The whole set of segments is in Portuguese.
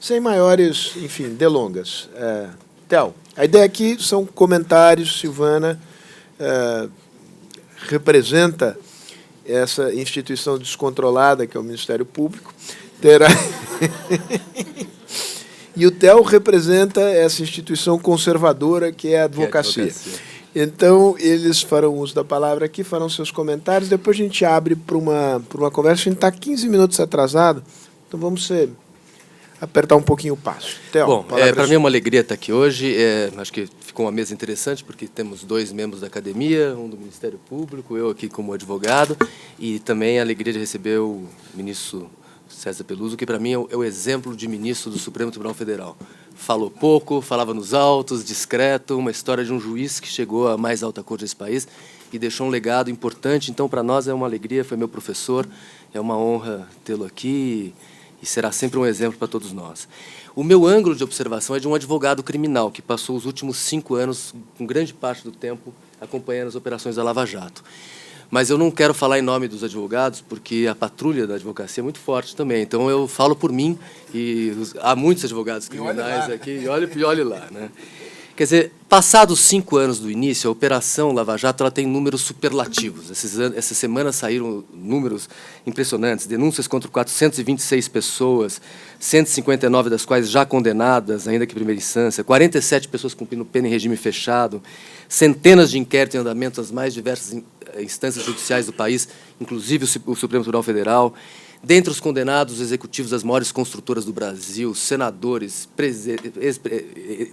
Sem maiores, enfim, delongas. Théo, a ideia aqui são comentários. Silvana representa essa instituição descontrolada que é o Ministério Público. Terá... E o Théo representa essa instituição conservadora que é a advocacia. Então, eles farão uso da palavra aqui, farão seus comentários, depois a gente abre para uma conversa. A gente está 15 minutos atrasado, então vamos apertar um pouquinho o passo. Théo, bom, para mim é uma alegria estar aqui hoje. Acho que ficou uma mesa interessante, porque temos 2 membros da academia, um do Ministério Público, eu aqui como advogado, e também a alegria de receber o ministro César Peluso, que para mim é o exemplo de ministro do Supremo Tribunal Federal. Falou pouco, falava nos altos, discreto, uma história de um juiz que chegou à mais alta corte desse país e deixou um legado importante. Então, para nós é uma alegria, foi meu professor, é uma honra tê-lo aqui e será sempre um exemplo para todos nós. O meu ângulo de observação é de um advogado criminal que passou os últimos 5 anos, com grande parte do tempo, acompanhando as operações da Lava Jato. Mas eu não quero falar em nome dos advogados, porque a patrulha da advocacia é muito forte também. Então, eu falo por mim, e há muitos advogados criminais aqui, e olhe lá. Né? Quer dizer, passados 5 anos do início, a Operação Lava Jato ela tem números superlativos. Essa semana saíram números impressionantes, denúncias contra 426 pessoas, 159 das quais já condenadas, ainda que em primeira instância, 47 pessoas cumprindo pena em regime fechado, centenas de inquéritos em andamento nas mais diversas instâncias judiciais do país, inclusive o Supremo Tribunal Federal. Dentre os condenados, os executivos das maiores construtoras do Brasil, senadores,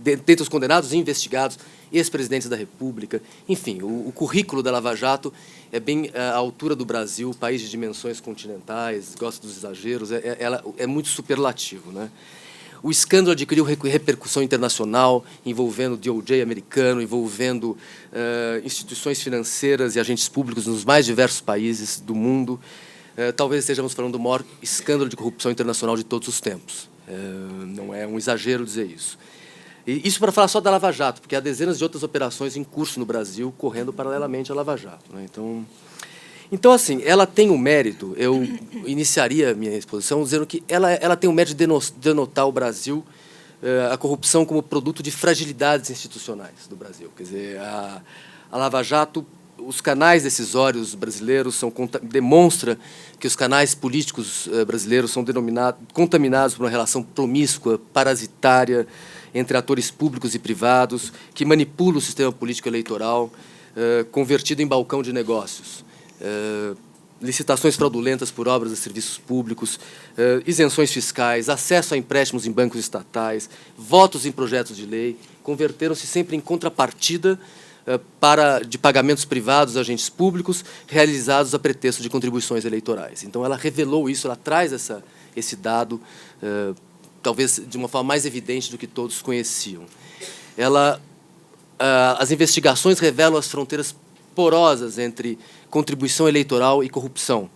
dentre os condenados e investigados, ex-presidentes da República. Enfim, o currículo da Lava Jato é bem à altura do Brasil, país de dimensões continentais, gosta dos exageros, é muito superlativo, né? O escândalo adquiriu repercussão internacional, envolvendo o DOJ americano, envolvendo instituições financeiras e agentes públicos nos mais diversos países do mundo. Talvez estejamos falando do maior escândalo de corrupção internacional de todos os tempos. Não é um exagero dizer isso. E isso para falar só da Lava Jato, porque há dezenas de outras operações em curso no Brasil, correndo paralelamente à Lava Jato. Né? Então, assim, ela tem o mérito, eu iniciaria a minha exposição dizendo que ela tem o mérito de denotar o Brasil, a corrupção como produto de fragilidades institucionais do Brasil. Quer dizer, a Lava Jato, os canais decisórios brasileiros demonstra que os canais políticos brasileiros são contaminados por uma relação promíscua, parasitária, entre atores públicos e privados, que manipula o sistema político eleitoral, convertido em balcão de negócios. Licitações fraudulentas por obras e serviços públicos, isenções fiscais, acesso a empréstimos em bancos estatais, votos em projetos de lei, converteram-se sempre em contrapartida de pagamentos privados a agentes públicos realizados a pretexto de contribuições eleitorais. Então, ela revelou isso, ela traz esse dado, talvez de uma forma mais evidente do que todos conheciam. As investigações revelam as fronteiras porosas entre contribuição eleitoral e corrupção.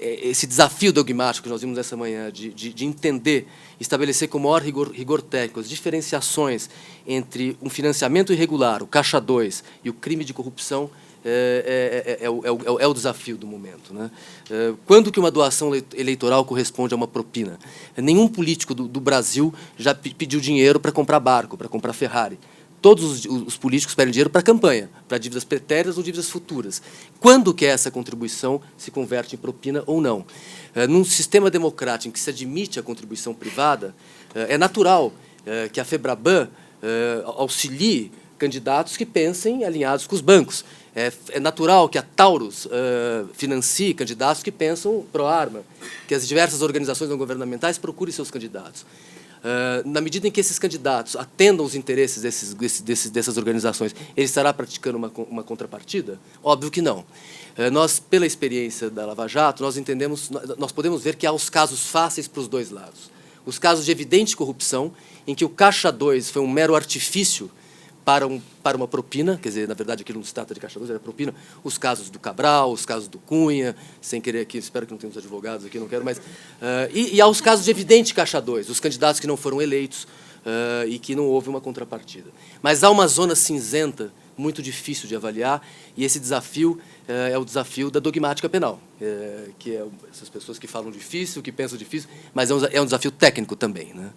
Esse desafio dogmático que nós vimos essa manhã de entender, estabelecer com o maior rigor técnico as diferenciações entre um financiamento irregular, o Caixa 2, e o crime de corrupção é o desafio do momento. Né? Quando que uma doação eleitoral corresponde a uma propina? Nenhum político do Brasil já pediu dinheiro para comprar barco, para comprar Ferrari. Todos os políticos pedem dinheiro para a campanha, para dívidas pretéritas ou dívidas futuras. Quando que essa contribuição se converte em propina ou não? Num sistema democrático em que se admite a contribuição privada, é natural que a FEBRABAN auxilie candidatos que pensem alinhados com os bancos. É natural que a Taurus financie candidatos que pensam pró-arma, que as diversas organizações não governamentais procurem seus candidatos. Na medida em que esses candidatos atendam os interesses dessas organizações, ele estará praticando uma contrapartida? Óbvio que não. Nós, pela experiência da Lava Jato, nós podemos ver que há os casos fáceis para os dois lados. Os casos de evidente corrupção, em que o Caixa 2 foi um mero artifício para uma propina, quer dizer, na verdade, aquilo não se trata de Caixa 2, era propina, os casos do Cabral, os casos do Cunha, sem querer aqui, espero que não tenhamos advogados aqui, não quero, mas... E há os casos de evidente Caixa 2, os candidatos que não foram eleitos e que não houve uma contrapartida. Mas há uma zona cinzenta muito difícil de avaliar, e esse desafio é o desafio da dogmática penal, que é essas pessoas que falam difícil, que pensam difícil, mas é um desafio técnico também, né?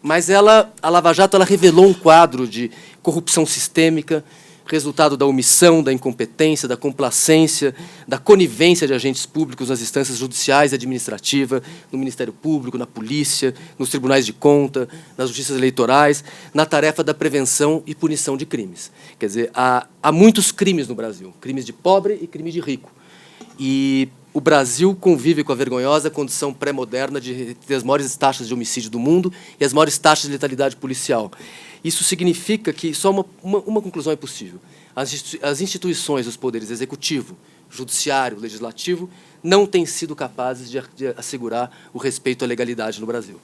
Mas a Lava Jato, ela revelou um quadro de corrupção sistêmica, resultado da omissão, da incompetência, da complacência, da conivência de agentes públicos nas instâncias judiciais e administrativas, no Ministério Público, na polícia, nos tribunais de conta, nas justiças eleitorais, na tarefa da prevenção e punição de crimes. Quer dizer, há muitos crimes no Brasil, crimes de pobre e crime de rico. E o Brasil convive com a vergonhosa condição pré-moderna de ter as maiores taxas de homicídio do mundo e as maiores taxas de letalidade policial. Isso significa que só uma conclusão é possível. As instituições dos poderes executivo, judiciário, legislativo, não têm sido capazes de assegurar o respeito à legalidade no Brasil.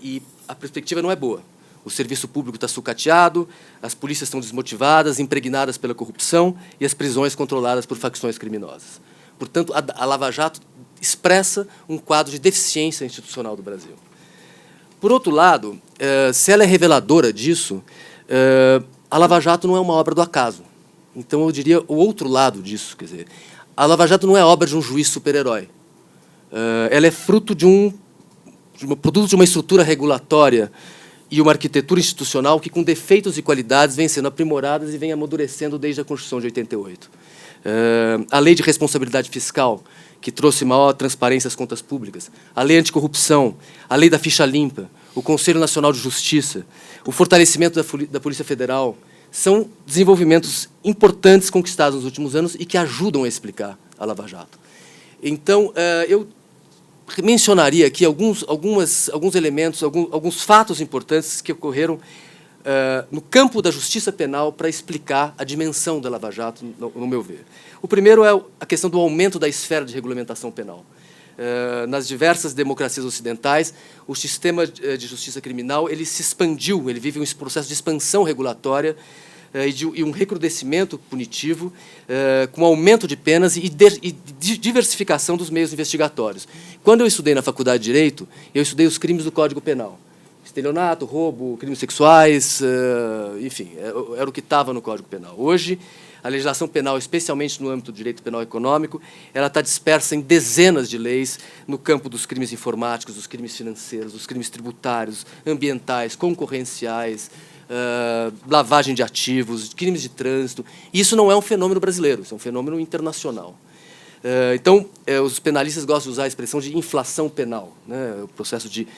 E a perspectiva não é boa. O serviço público está sucateado, as polícias estão desmotivadas, impregnadas pela corrupção e as prisões controladas por facções criminosas. Portanto, a Lava Jato expressa um quadro de deficiência institucional do Brasil. Por outro lado, se ela é reveladora disso, a Lava Jato não é uma obra do acaso. Então, eu diria o outro lado disso. Quer dizer, a Lava Jato não é obra de um juiz super-herói. Ela é fruto produto de uma estrutura regulatória e uma arquitetura institucional que, com defeitos e qualidades, vem sendo aprimoradas e vem amadurecendo desde a Constituição de 88. A Lei de Responsabilidade Fiscal, que trouxe maior transparência às contas públicas, a Lei Anticorrupção, a Lei da Ficha Limpa, o Conselho Nacional de Justiça, o fortalecimento da Polícia Federal, são desenvolvimentos importantes conquistados nos últimos anos e que ajudam a explicar a Lava Jato. Então, eu mencionaria aqui alguns elementos, alguns fatos importantes que ocorreram no campo da justiça penal para explicar a dimensão da Lava Jato, no meu ver. O primeiro é a questão do aumento da esfera de regulamentação penal. Nas diversas democracias ocidentais, o sistema de justiça criminal ele se expandiu, ele vive um processo de expansão regulatória e um recrudescimento punitivo, com aumento de penas e diversificação dos meios investigatórios. Quando eu estudei na Faculdade de Direito, eu estudei os crimes do Código Penal. Estelionato, roubo, crimes sexuais, enfim, era o que estava no Código Penal. Hoje, a legislação penal, especialmente no âmbito do direito penal econômico, ela está dispersa em dezenas de leis no campo dos crimes informáticos, dos crimes financeiros, dos crimes tributários, ambientais, concorrenciais, lavagem de ativos, crimes de trânsito. Isso não é um fenômeno brasileiro, isso é um fenômeno internacional. Então, os penalistas gostam de usar a expressão de inflação penal, né? O processo de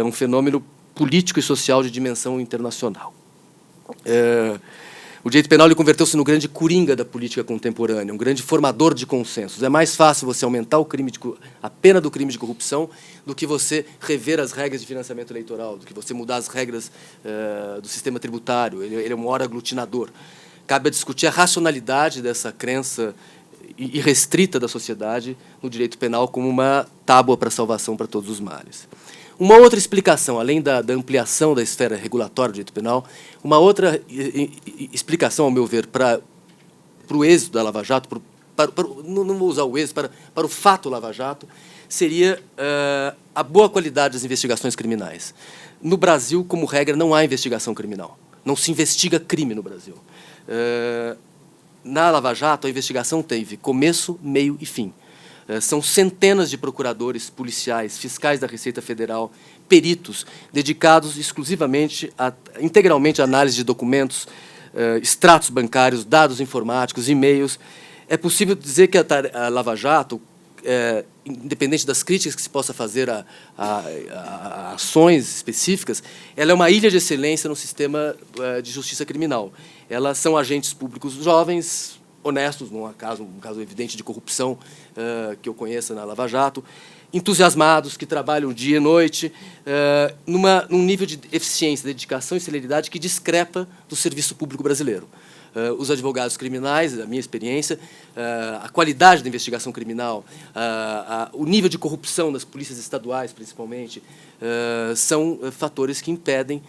um fenômeno político e social de dimensão internacional. O direito penal converteu-se no grande coringa da política contemporânea, um grande formador de consensos. É mais fácil você aumentar a pena do crime de corrupção do que você rever as regras de financiamento eleitoral, do que você mudar as regras do sistema tributário. Ele é um maior aglutinador. Cabe a discutir a racionalidade dessa crença irrestrita da sociedade no direito penal como uma tábua para a salvação para todos os males. Uma outra explicação, além da ampliação da esfera regulatória do direito penal, uma outra explicação, ao meu ver, para o êxito da Lava Jato, não vou usar o êxito, para o fato Lava Jato, seria a boa qualidade das investigações criminais. No Brasil, como regra, não há investigação criminal. Não se investiga crime no Brasil. Na Lava Jato, a investigação teve começo, meio e fim. São centenas de procuradores policiais, fiscais da Receita Federal, peritos, dedicados exclusivamente, integralmente à análise de documentos, extratos bancários, dados informáticos, e-mails. É possível dizer que a Lava Jato, independente das críticas que se possa fazer a ações específicas, ela é uma ilha de excelência no sistema de justiça criminal. Elas são agentes públicos jovens, honestos, um caso evidente de corrupção que eu conheça na Lava Jato, entusiasmados, que trabalham dia e noite, num nível de eficiência, dedicação e celeridade que discrepa do serviço público brasileiro. Os advogados criminais, a minha experiência, a qualidade da investigação criminal, o nível de corrupção das polícias estaduais, principalmente, são fatores que impedem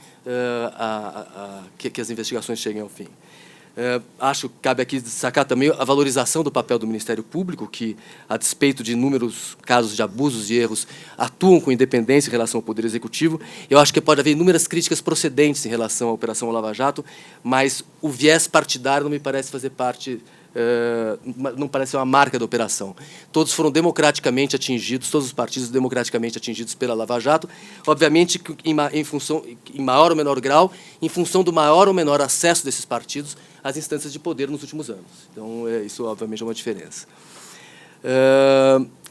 que as investigações cheguem ao fim. Acho que cabe aqui destacar também a valorização do papel do Ministério Público, que, a despeito de inúmeros casos de abusos e erros, atuam com independência em relação ao Poder Executivo. Eu acho que pode haver inúmeras críticas procedentes em relação à Operação Lava Jato, mas o viés partidário não me parece fazer parte, não parece ser uma marca da operação. Todos foram democraticamente atingidos, todos os partidos democraticamente atingidos pela Lava Jato, obviamente em maior ou menor grau, em função do maior ou menor acesso desses partidos às instâncias de poder nos últimos anos. Então, isso, obviamente, é uma diferença.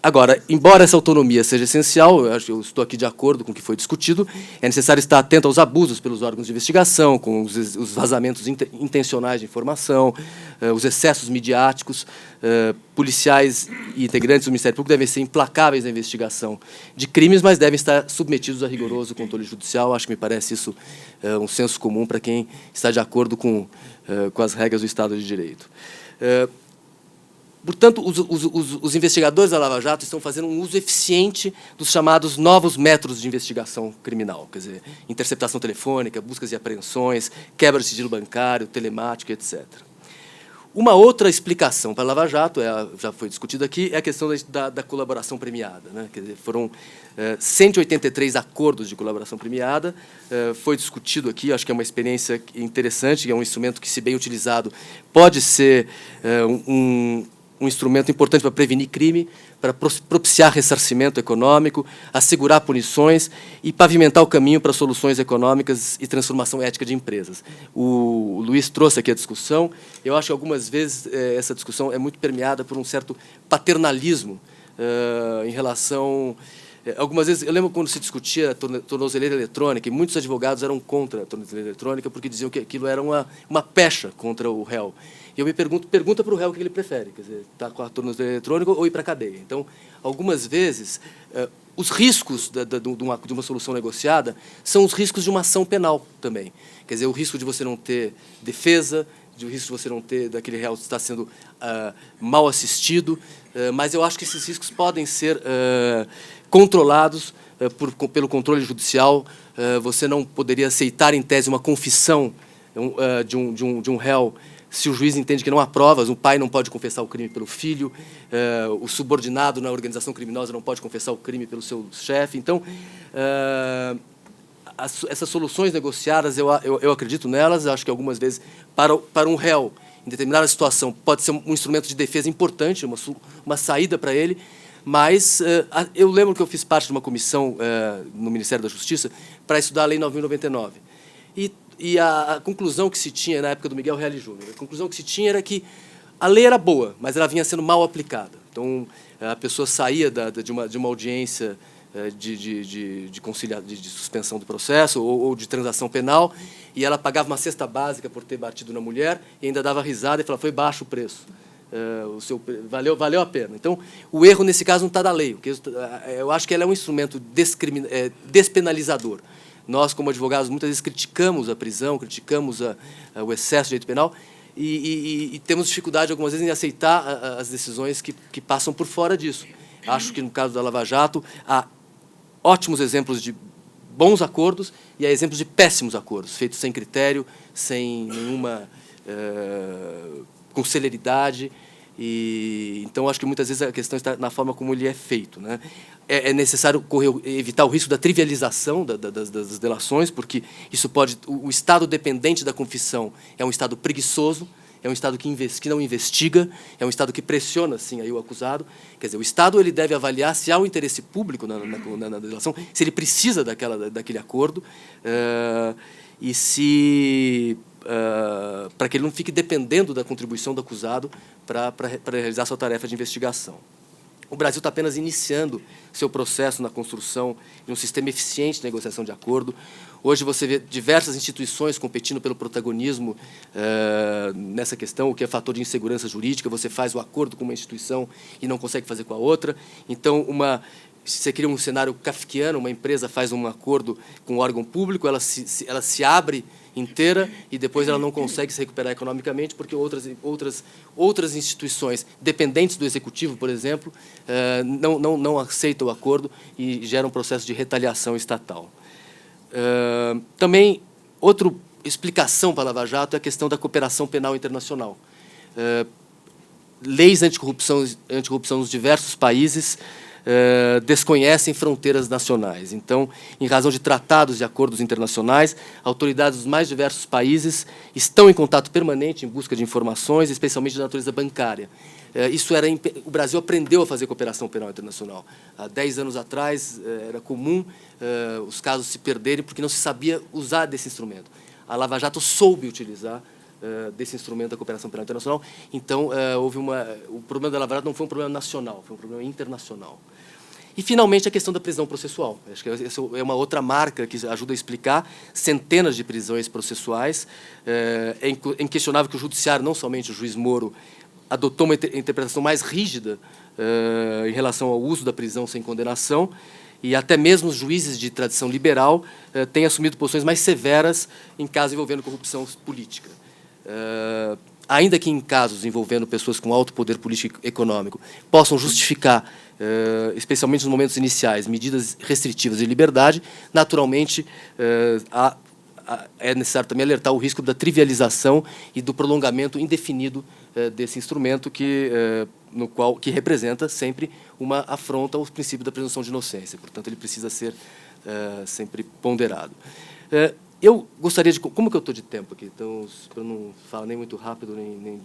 Agora, embora essa autonomia seja essencial, eu estou aqui de acordo com o que foi discutido, é necessário estar atento aos abusos pelos órgãos de investigação, com os vazamentos intencionais de informação, os excessos midiáticos. Policiais e integrantes do Ministério Público devem ser implacáveis na investigação de crimes, mas devem estar submetidos a rigoroso controle judicial. Acho que me parece isso um senso comum para quem está de acordo com as regras do Estado de Direito. Portanto, os investigadores da Lava Jato estão fazendo um uso eficiente dos chamados novos métodos de investigação criminal, quer dizer, interceptação telefônica, buscas e apreensões, quebra de sigilo bancário, telemático, etc. Uma outra explicação para a Lava Jato, já foi discutida aqui, é a questão da colaboração premiada, né? Quer dizer, foram 183 acordos de colaboração premiada, foi discutido aqui, acho que é uma experiência interessante, é um instrumento que, se bem utilizado, pode ser um instrumento importante para prevenir crime, para propiciar ressarcimento econômico, assegurar punições e pavimentar o caminho para soluções econômicas e transformação ética de empresas. O Luiz trouxe aqui a discussão. Eu acho que, algumas vezes, essa discussão é muito permeada por um certo paternalismo em relação... Algumas vezes, eu lembro quando se discutia a tornozeleira eletrônica, e muitos advogados eram contra a tornozeleira eletrônica porque diziam que aquilo era uma pecha contra o réu. E eu me pergunta para o réu o que ele prefere, quer dizer, estar com a tornozeleira eletrônica ou ir para a cadeia. Então, algumas vezes, os riscos de uma solução negociada são os riscos de uma ação penal também. Quer dizer, o risco de você não ter defesa, o risco de você não ter, daquele réu estar sendo mal assistido, mas eu acho que esses riscos podem ser controlados pelo controle judicial. Você não poderia aceitar, em tese, uma confissão de um réu se o juiz entende que não há provas. O pai não pode confessar o crime pelo filho, o subordinado na organização criminosa não pode confessar o crime pelo seu chefe. Então, essas soluções negociadas, eu acredito nelas. Acho que, algumas vezes, para um réu, em determinada situação, pode ser um instrumento de defesa importante, uma saída para ele. Mas eu lembro que eu fiz parte de uma comissão no Ministério da Justiça para estudar a Lei 9.099. E a conclusão que se tinha, na época do Miguel Reale Júnior, a conclusão que se tinha era que a lei era boa, mas ela vinha sendo mal aplicada. Então, a pessoa saía de uma audiência de suspensão do processo ou de transação penal, e ela pagava uma cesta básica por ter batido na mulher, e ainda dava risada e falava: foi baixo o preço. Valeu a pena. Então, o erro, nesse caso, não está da lei. Porque eu acho que ela é um instrumento despenalizador. Nós, como advogados, muitas vezes criticamos a prisão, criticamos o excesso de direito penal e temos dificuldade, algumas vezes, em aceitar as decisões que passam por fora disso. Acho que, no caso da Lava Jato, há ótimos exemplos de bons acordos e há exemplos de péssimos acordos, feitos sem critério, sem nenhuma... com celeridade. Então, acho que muitas vezes a questão está na forma como ele é feito, né? É necessário evitar o risco da trivialização das delações, porque isso pode... O Estado dependente da confissão é um Estado preguiçoso, é um Estado que não investiga, é um Estado que pressiona, sim, aí o acusado. Quer dizer, o Estado, ele deve avaliar se há um interesse público na delação, se ele precisa daquele acordo, e se... para que ele não fique dependendo da contribuição do acusado para realizar sua tarefa de investigação. O Brasil está apenas iniciando seu processo na construção de um sistema eficiente de negociação de acordo. Hoje você vê diversas instituições competindo pelo protagonismo nessa questão, o que é fator de insegurança jurídica. Você faz o acordo com uma instituição e não consegue fazer com a outra. Então, se você cria um cenário kafkiano, uma empresa faz um acordo com um órgão público, ela se abre inteira e depois ela não consegue se recuperar economicamente porque outras instituições dependentes do executivo, por exemplo, não aceitam o acordo e geram um processo de retaliação estatal. Também, outro explicação para a Lava Jato é a questão da cooperação penal internacional. Leis anticorrupção nos diversos países desconhecem fronteiras nacionais. Então, em razão de tratados e acordos internacionais, autoridades dos mais diversos países estão em contato permanente em busca de informações, especialmente de natureza bancária. O Brasil aprendeu a fazer cooperação penal internacional. Há 10 anos atrás, era comum os casos se perderem porque não se sabia usar desse instrumento. A Lava Jato soube utilizar desse instrumento da cooperação penal internacional. Então, o problema da Lava Jato não foi um problema nacional, foi um problema internacional. E, finalmente, a questão da prisão processual. Acho que essa é uma outra marca que ajuda a explicar centenas de prisões processuais. É inquestionável que o judiciário, não somente o juiz Moro, adotou uma interpretação mais rígida em relação ao uso da prisão sem condenação, e até mesmo os juízes de tradição liberal têm assumido posições mais severas em casos envolvendo corrupção política. Ainda que em casos envolvendo pessoas com alto poder político e econômico possam justificar, especialmente nos momentos iniciais, medidas restritivas de liberdade, naturalmente é necessário também alertar o risco da trivialização e do prolongamento indefinido desse instrumento que representa sempre uma afronta ao princípio da presunção de inocência. Portanto, ele precisa ser sempre ponderado. Eu gostaria de... Como que eu estou de tempo aqui? Então, para não falar nem muito rápido, nem...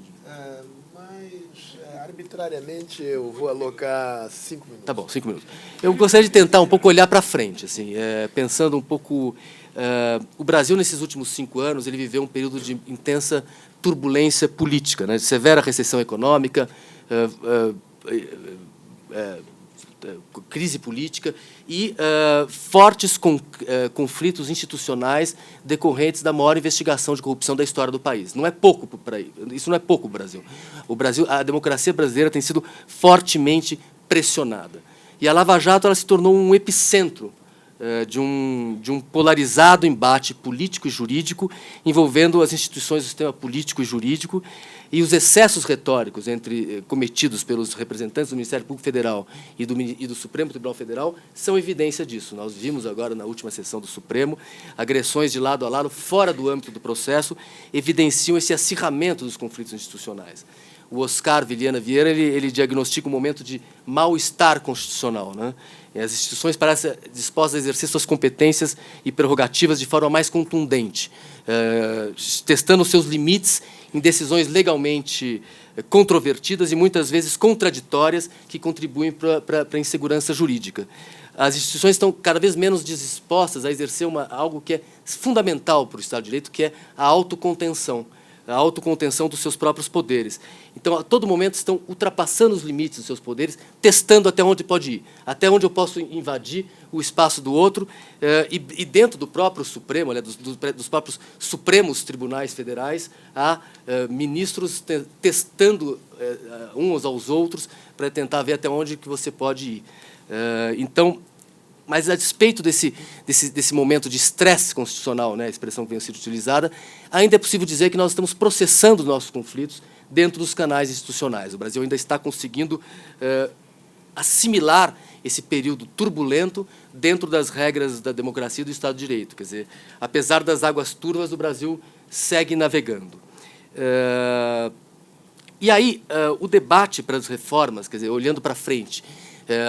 arbitrariamente, eu vou alocar 5 minutos. Tá bom, 5 minutos. Eu gostaria de tentar um pouco olhar para frente, assim, pensando um pouco... o Brasil, nesses últimos 5 anos, ele viveu um período de intensa turbulência política, né? De severa recessão econômica, crise política e fortes conflitos institucionais decorrentes da maior investigação de corrupção da história do país. Não é pouco isso não é pouco o Brasil. A democracia brasileira tem sido fortemente pressionada. E a Lava Jato ela se tornou um epicentro de um polarizado embate político e jurídico envolvendo as instituições do sistema político e jurídico, e os excessos retóricos cometidos pelos representantes do Ministério Público Federal e do Supremo Tribunal Federal são evidência disso. Nós vimos agora, na última sessão do Supremo, agressões de lado a lado, fora do âmbito do processo, evidenciam esse acirramento dos conflitos institucionais. O Oscar Vilhena Vieira ele diagnostica um momento de mal-estar constitucional, né? E as instituições parecem dispostas a exercer suas competências e prerrogativas de forma mais contundente, testando seus limites em decisões legalmente controvertidas e muitas vezes contraditórias que contribuem para a insegurança jurídica. As instituições estão cada vez menos dispostas a exercer algo que é fundamental para o Estado de Direito, que é a autocontenção dos seus próprios poderes. Então, a todo momento, estão ultrapassando os limites dos seus poderes, testando até onde pode ir, até onde eu posso invadir o espaço do outro, e dentro do próprio Supremo, dos próprios Supremos Tribunais Federais, há ministros testando uns aos outros para tentar ver até onde que você pode ir. Mas, a despeito desse momento de estresse constitucional, né, a expressão que vem sido utilizada, ainda é possível dizer que nós estamos processando os nossos conflitos dentro dos canais institucionais. O Brasil ainda está conseguindo assimilar esse período turbulento dentro das regras da democracia e do Estado de Direito. Quer dizer, apesar das águas turvas, o Brasil segue navegando. E aí, o debate para as reformas, quer dizer, olhando para frente,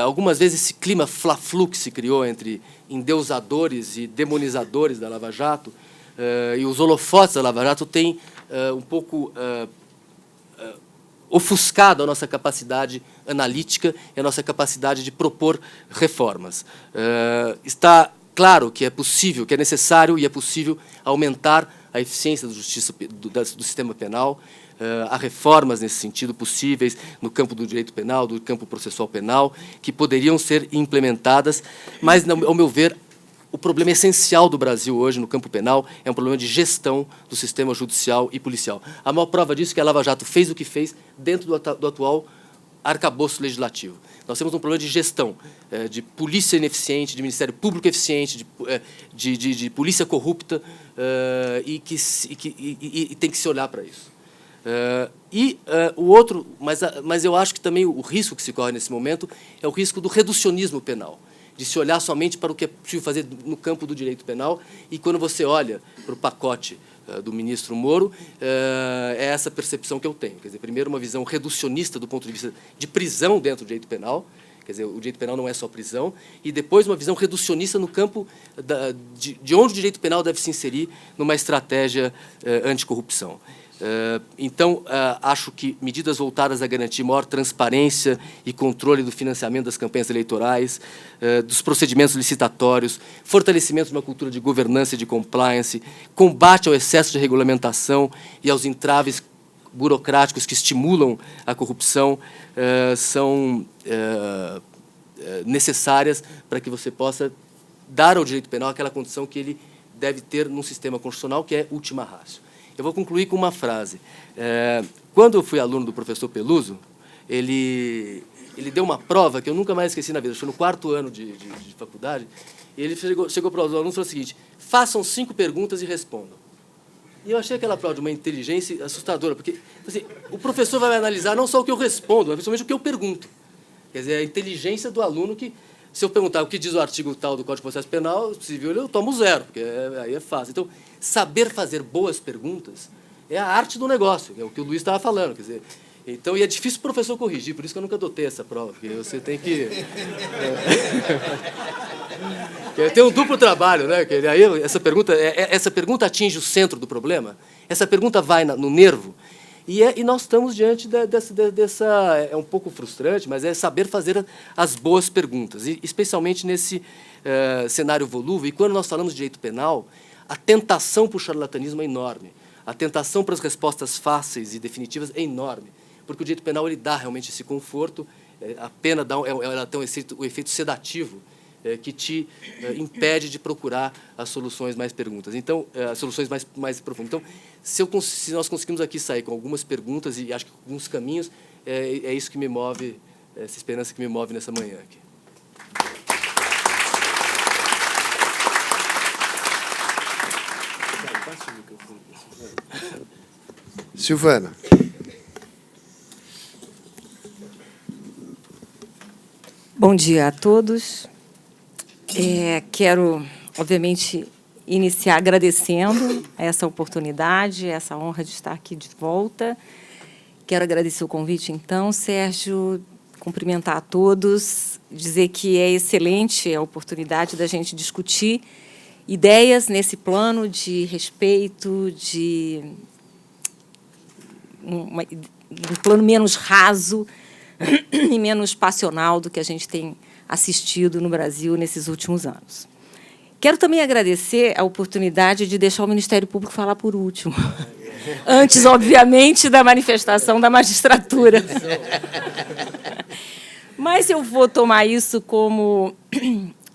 algumas vezes esse clima fla-flu que se criou entre endeusadores e demonizadores da Lava Jato, e os holofotes da Lava Jato têm um pouco ofuscado a nossa capacidade analítica e a nossa capacidade de propor reformas. Está claro que é possível, que é necessário e é possível aumentar a eficiência da justiça, do sistema penal. Há reformas nesse sentido possíveis no campo do direito penal, do campo processual penal, que poderiam ser implementadas, mas, ao meu ver, o problema essencial do Brasil hoje no campo penal é um problema de gestão do sistema judicial e policial. A maior prova disso é que a Lava Jato fez o que fez dentro do atual arcabouço legislativo. Nós temos um problema de gestão, de polícia ineficiente, de Ministério Público eficiente, de polícia corrupta, e tem que se olhar para isso. O outro, mas eu acho que também o risco que se corre nesse momento é o risco do reducionismo penal, de se olhar somente para o que é possível fazer no campo do direito penal, e quando você olha para o pacote do ministro Moro, é essa percepção que eu tenho. Quer dizer, primeiro, uma visão reducionista do ponto de vista de prisão dentro do direito penal, quer dizer, o direito penal não é só prisão, e depois uma visão reducionista no campo de onde o direito penal deve se inserir numa estratégia anticorrupção. Então, acho que medidas voltadas a garantir maior transparência e controle do financiamento das campanhas eleitorais, dos procedimentos licitatórios, fortalecimento de uma cultura de governança e de compliance, combate ao excesso de regulamentação e aos entraves burocráticos que estimulam a corrupção, são necessárias para que você possa dar ao direito penal aquela condição que ele deve ter num sistema constitucional, que é ultima ratio. Eu vou concluir com uma frase. Quando eu fui aluno do professor Peluso, ele deu uma prova que eu nunca mais esqueci na vida. Foi no 4º ano de faculdade. E ele chegou para os alunos e falou o seguinte: façam 5 perguntas e respondam. E eu achei aquela prova de uma inteligência assustadora, porque assim, o professor vai analisar não só o que eu respondo, mas principalmente o que eu pergunto. Quer dizer, a inteligência do aluno que, se eu perguntar o que diz o artigo tal do Código de Processo Penal Civil, eu tomo 0, porque aí é fácil. Então, saber fazer boas perguntas é a arte do negócio, que é o que o Luiz estava falando. Quer dizer, então, e é difícil o professor corrigir, por isso que eu nunca adotei essa prova, porque você tem que... tem um duplo trabalho, né? Que aí essa pergunta atinge o centro do problema, essa pergunta vai no nervo, e nós estamos diante dessa... É um pouco frustrante, mas é saber fazer as boas perguntas, e especialmente nesse cenário volúvel. E quando nós falamos de direito penal, a tentação para o charlatanismo é enorme, a tentação para as respostas fáceis e definitivas é enorme, porque o direito penal ele dá realmente esse conforto, a pena ela tem o efeito sedativo, que te impede de procurar as soluções mais perguntas. Então, as soluções mais profundas. Então, se nós conseguimos aqui sair com algumas perguntas e acho que alguns caminhos, é isso que me move, essa esperança que me move nessa manhã aqui. Silvana. Bom dia a todos. Quero, obviamente, iniciar agradecendo essa oportunidade, essa honra de estar aqui de volta. Quero agradecer o convite, então, Sérgio, cumprimentar a todos, dizer que é excelente a oportunidade da gente discutir ideias nesse plano de respeito, de um plano menos raso e menos passional do que a gente tem assistido no Brasil nesses últimos anos. Quero também agradecer a oportunidade de deixar o Ministério Público falar por último, antes, obviamente, da manifestação da magistratura. Mas eu vou tomar isso como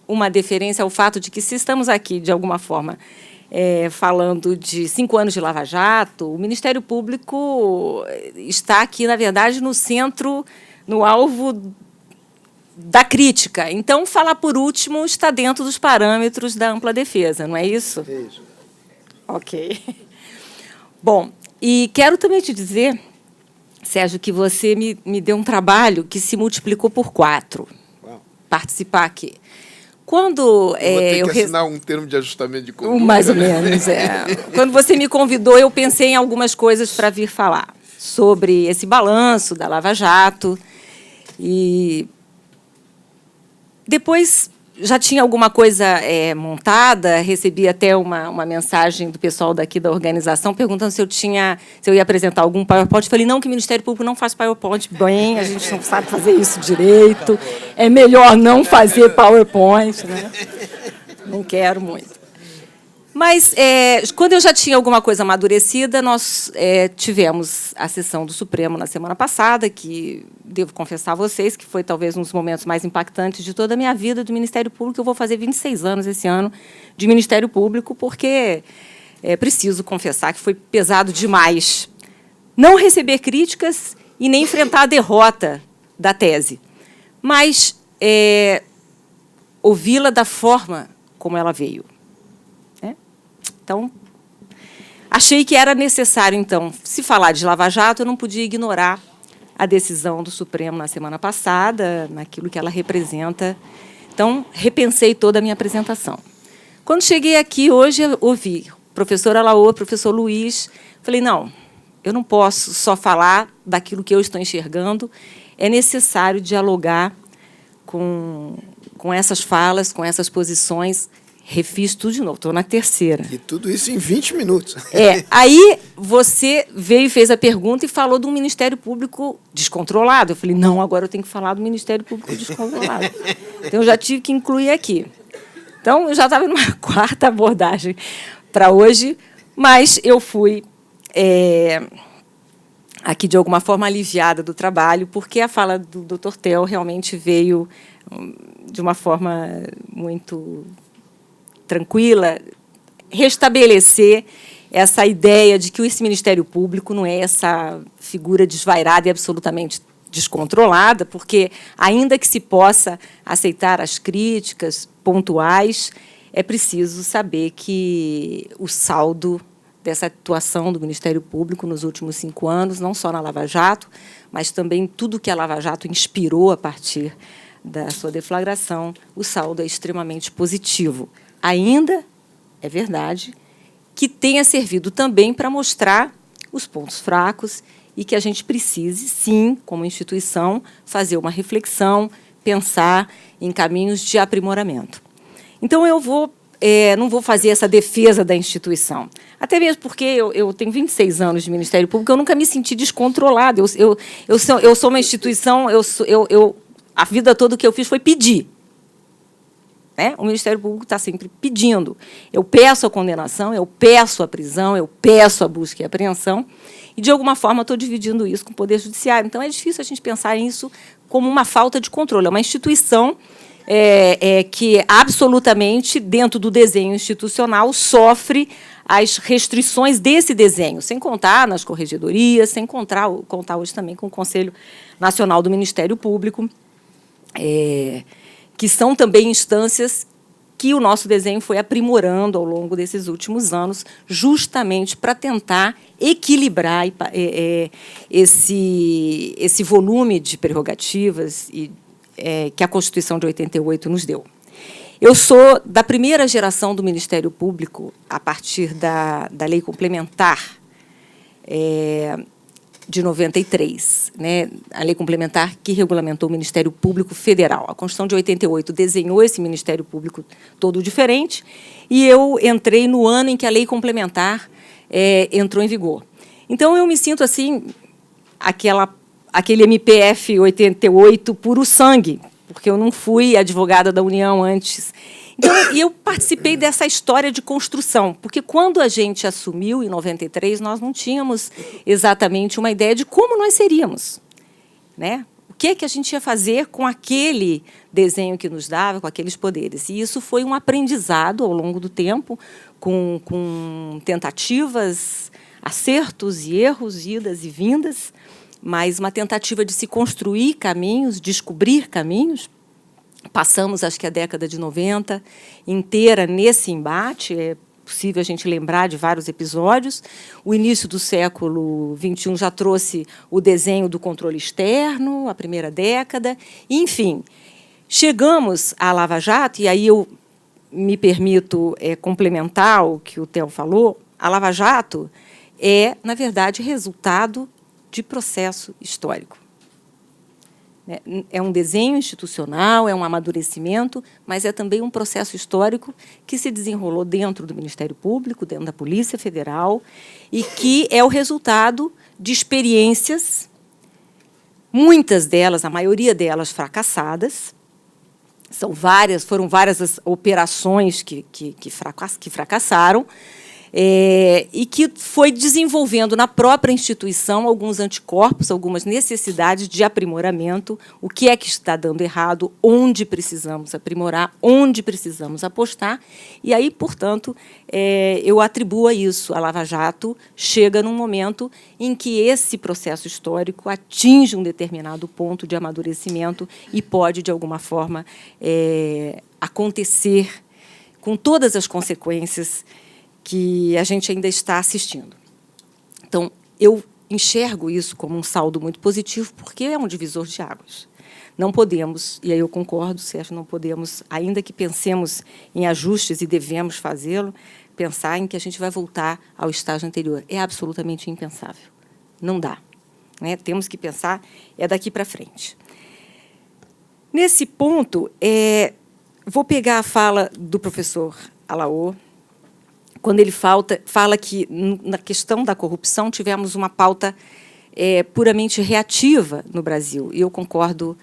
uma deferência ao fato de que, se estamos aqui, de alguma forma, falando de 5 anos de Lava Jato, o Ministério Público está aqui, na verdade, no centro, no alvo da crítica. Então, falar por último está dentro dos parâmetros da ampla defesa, não é isso? É isso. Ok. Bom, e quero também te dizer, Sérgio, que você me deu um trabalho que se multiplicou por 4. Uau. Participar aqui. Quando eu vou ter que assinar um termo de ajustamento de conduta. Mais ou menos, Quando você me convidou, eu pensei em algumas coisas para vir falar sobre esse balanço da Lava Jato. E depois já tinha alguma coisa montada, recebi até uma mensagem do pessoal daqui da organização perguntando se eu ia apresentar algum PowerPoint. Falei, não, que o Ministério Público não faz PowerPoint bem, a gente não sabe fazer isso direito, é melhor não fazer PowerPoint, né? Não quero muito. Mas, quando eu já tinha alguma coisa amadurecida, nós tivemos a sessão do Supremo na semana passada, que, devo confessar a vocês, que foi talvez um dos momentos mais impactantes de toda a minha vida do Ministério Público. Eu vou fazer 26 anos esse ano de Ministério Público, porque preciso confessar que foi pesado demais não receber críticas e nem enfrentar a derrota da tese, mas ouvi-la da forma como ela veio. Então, achei que era necessário, então, se falar de Lava Jato, eu não podia ignorar a decisão do Supremo na semana passada, naquilo que ela representa Então, repensei toda a minha apresentação. Quando cheguei aqui hoje, eu ouvi professora Laô, professor Luiz, falei, não, eu não posso só falar daquilo que eu estou enxergando, é necessário dialogar com essas falas, com essas posições. Refiz tudo de novo, estou na terceira. E tudo isso em 20 minutos. Aí você veio e fez a pergunta e falou de um Ministério Público descontrolado. Eu falei, não, agora eu tenho que falar do Ministério Público descontrolado. Então, eu já tive que incluir aqui. Então, eu já estava numa quarta abordagem para hoje, mas eu fui aqui, de alguma forma, aliviada do trabalho, porque a fala do Dr. Theo realmente veio de uma forma muito tranquila, restabelecer essa ideia de que esse Ministério Público não é essa figura desvairada e absolutamente descontrolada, porque, ainda que se possa aceitar as críticas pontuais, é preciso saber que o saldo dessa atuação do Ministério Público nos últimos 5 anos, não só na Lava Jato, mas também tudo que a Lava Jato inspirou a partir da sua deflagração, o saldo é extremamente positivo. Ainda, é verdade, que tenha servido também para mostrar os pontos fracos e que a gente precise, sim, como instituição, fazer uma reflexão, pensar em caminhos de aprimoramento. Então, eu não vou fazer essa defesa da instituição, até mesmo porque eu tenho 26 anos de Ministério Público, eu nunca me senti descontrolada. Eu sou uma instituição, a vida toda o que eu fiz foi pedir. O Ministério Público está sempre pedindo. Eu peço a condenação, eu peço a prisão, eu peço a busca e a apreensão, e, de alguma forma, estou dividindo isso com o Poder Judiciário. Então, é difícil a gente pensar nisso como uma falta de controle. É uma instituição que, absolutamente, dentro do desenho institucional, sofre as restrições desse desenho, sem contar nas corregedorias, sem contar hoje também com o Conselho Nacional do Ministério Público, que são também instâncias que o nosso desenho foi aprimorando ao longo desses últimos anos, justamente para tentar equilibrar esse volume de prerrogativas que a Constituição de 88 nos deu. Eu sou da primeira geração do Ministério Público, a partir da Lei Complementar de 93, a lei complementar que regulamentou o Ministério Público Federal. A Constituição de 88 desenhou esse Ministério Público todo diferente, e eu entrei no ano em que a lei complementar entrou em vigor. Então, eu me sinto assim, aquele MPF 88 puro sangue, porque eu não fui advogada da União antes. Então, e eu participei dessa história de construção, porque, quando a gente assumiu, em 93, nós não tínhamos exatamente uma ideia de como nós seríamos. O que a gente ia fazer com aquele desenho que nos dava, com aqueles poderes. E isso foi um aprendizado ao longo do tempo, com tentativas, acertos e erros, idas e vindas, mas uma tentativa de se construir caminhos, descobrir caminhos. Passamos, acho que, a década de 90 inteira nesse embate. É possível a gente lembrar de vários episódios. O início do século XXI já trouxe o desenho do controle externo, a primeira década. Enfim, chegamos à Lava Jato, e aí eu me permito complementar o que o Theo falou. A Lava Jato é, na verdade, resultado de processo histórico. É um desenho institucional, é um amadurecimento, mas é também um processo histórico que se desenrolou dentro do Ministério Público, dentro da Polícia Federal, e que é o resultado de experiências, muitas delas, a maioria delas, fracassadas. Foram várias as operações que fracassaram, e que foi desenvolvendo na própria instituição alguns anticorpos, algumas necessidades de aprimoramento, o que é que está dando errado, onde precisamos aprimorar, onde precisamos apostar. E aí, portanto, eu atribuo a isso. A Lava Jato chega num momento em que esse processo histórico atinge um determinado ponto de amadurecimento e pode, de alguma forma, acontecer com todas as consequências que a gente ainda está assistindo. Então, eu enxergo isso como um saldo muito positivo, porque é um divisor de águas. Não podemos, e aí eu concordo, Sérgio, não podemos, ainda que pensemos em ajustes e devemos fazê-lo, pensar em que a gente vai voltar ao estágio anterior. É absolutamente impensável. Não dá. Né? Temos que pensar daqui para frente. Nesse ponto, vou pegar a fala do professor Alaô, quando ele fala que, na questão da corrupção, tivemos uma pauta puramente reativa no Brasil. E eu concordo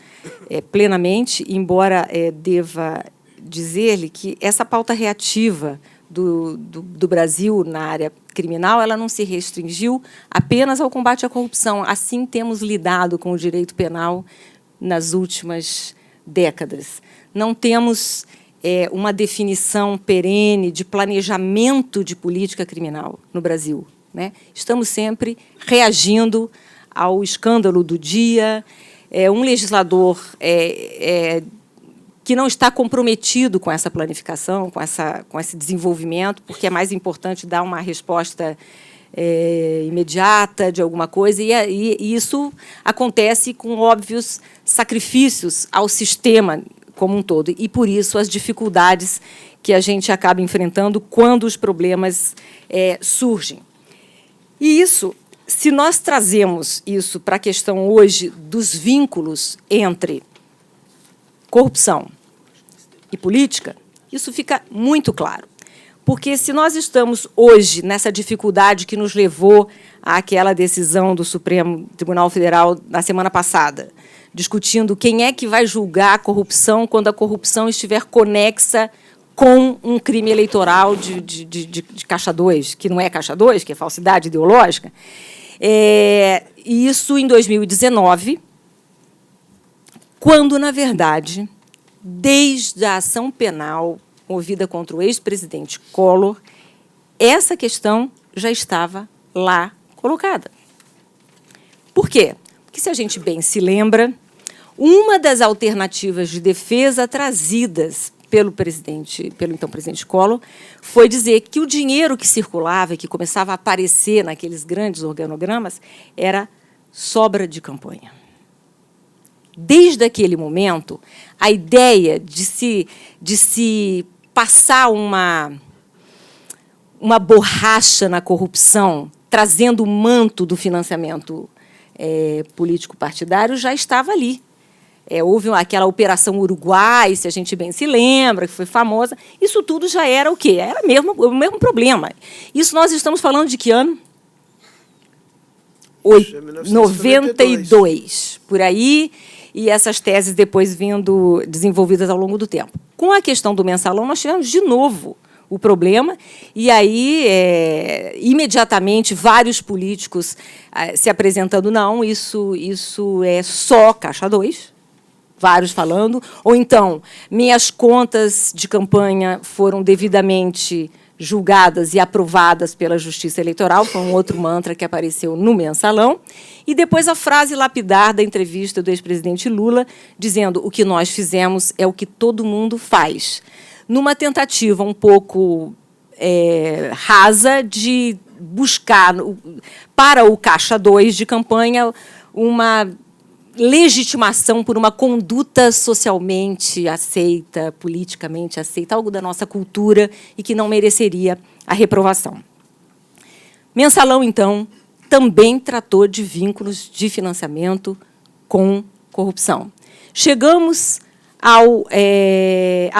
plenamente, embora deva dizer-lhe que essa pauta reativa do Brasil na área criminal, ela não se restringiu apenas ao combate à corrupção. Assim temos lidado com o direito penal nas últimas décadas. Não temos uma definição perene de planejamento de política criminal no Brasil. Né? Estamos sempre reagindo ao escândalo do dia. Um legislador que não está comprometido com essa planificação, com esse desenvolvimento, porque é mais importante dar uma resposta imediata de alguma coisa, e isso acontece com óbvios sacrifícios ao sistema como um todo, e, por isso, as dificuldades que a gente acaba enfrentando quando os problemas surgem. E isso, se nós trazemos isso para a questão hoje dos vínculos entre corrupção e política, isso fica muito claro. Porque, se nós estamos hoje nessa dificuldade que nos levou àquela decisão do Supremo Tribunal Federal na semana passada, discutindo quem é que vai julgar a corrupção quando a corrupção estiver conexa com um crime eleitoral de Caixa 2, que não é Caixa 2, que é falsidade ideológica, e isso em 2019, quando, na verdade, desde a ação penal movida contra o ex-presidente Collor, essa questão já estava lá colocada. Por quê? Porque, se a gente bem se lembra, uma das alternativas de defesa trazidas pelo então presidente Collor, foi dizer que o dinheiro que circulava e que começava a aparecer naqueles grandes organogramas era sobra de campanha. Desde aquele momento, a ideia de se passar uma borracha na corrupção, trazendo o manto do financiamento político-partidário, já estava ali. Houve aquela Operação Uruguai, se a gente bem se lembra, que foi famosa. Isso tudo já era o quê? Era o mesmo problema. Isso nós estamos falando de que ano? 92, por aí, e essas teses depois vindo desenvolvidas ao longo do tempo. Com a questão do mensalão, nós tivemos de novo o problema, e aí, imediatamente, vários políticos se apresentando, não, isso é só Caixa 2, vários falando, ou então, minhas contas de campanha foram devidamente julgadas e aprovadas pela Justiça Eleitoral, foi um outro mantra que apareceu no mensalão, e depois a frase lapidar da entrevista do ex-presidente Lula, dizendo: o que nós fizemos é o que todo mundo faz, numa tentativa um pouco rasa de buscar, para o Caixa 2 de campanha, uma legitimação por uma conduta socialmente aceita, politicamente aceita, algo da nossa cultura e que não mereceria a reprovação. Mensalão, então, também tratou de vínculos de financiamento com corrupção. Chegamos à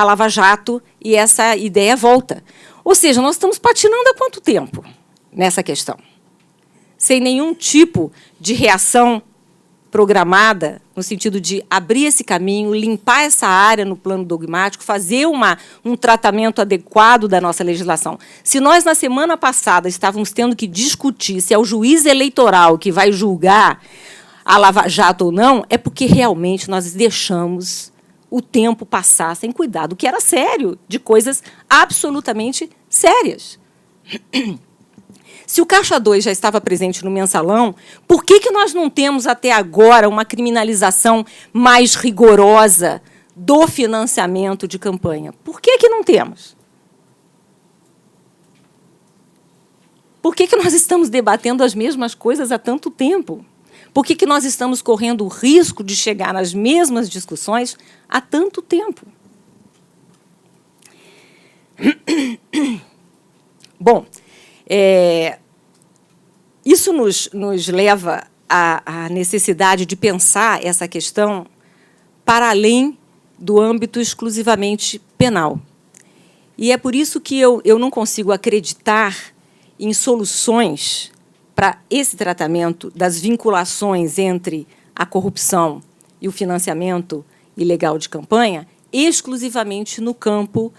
Lava Jato e essa ideia volta. Ou seja, nós estamos patinando há quanto tempo nessa questão? Sem nenhum tipo de reação programada, no sentido de abrir esse caminho, limpar essa área no plano dogmático, fazer um tratamento adequado da nossa legislação. Se nós, na semana passada, estávamos tendo que discutir se é o juiz eleitoral que vai julgar a Lava Jato ou não, é porque realmente nós deixamos o tempo passar sem cuidar do que era sério, de coisas absolutamente sérias. Se o Caixa 2 já estava presente no mensalão, por que nós não temos até agora uma criminalização mais rigorosa do financiamento de campanha? Por que não temos? Por que nós estamos debatendo as mesmas coisas há tanto tempo? Por que nós estamos correndo o risco de chegar nas mesmas discussões há tanto tempo? Bom, isso nos leva à necessidade de pensar essa questão para além do âmbito exclusivamente penal. E é por isso que eu não consigo acreditar em soluções para esse tratamento das vinculações entre a corrupção e o financiamento ilegal de campanha exclusivamente no campo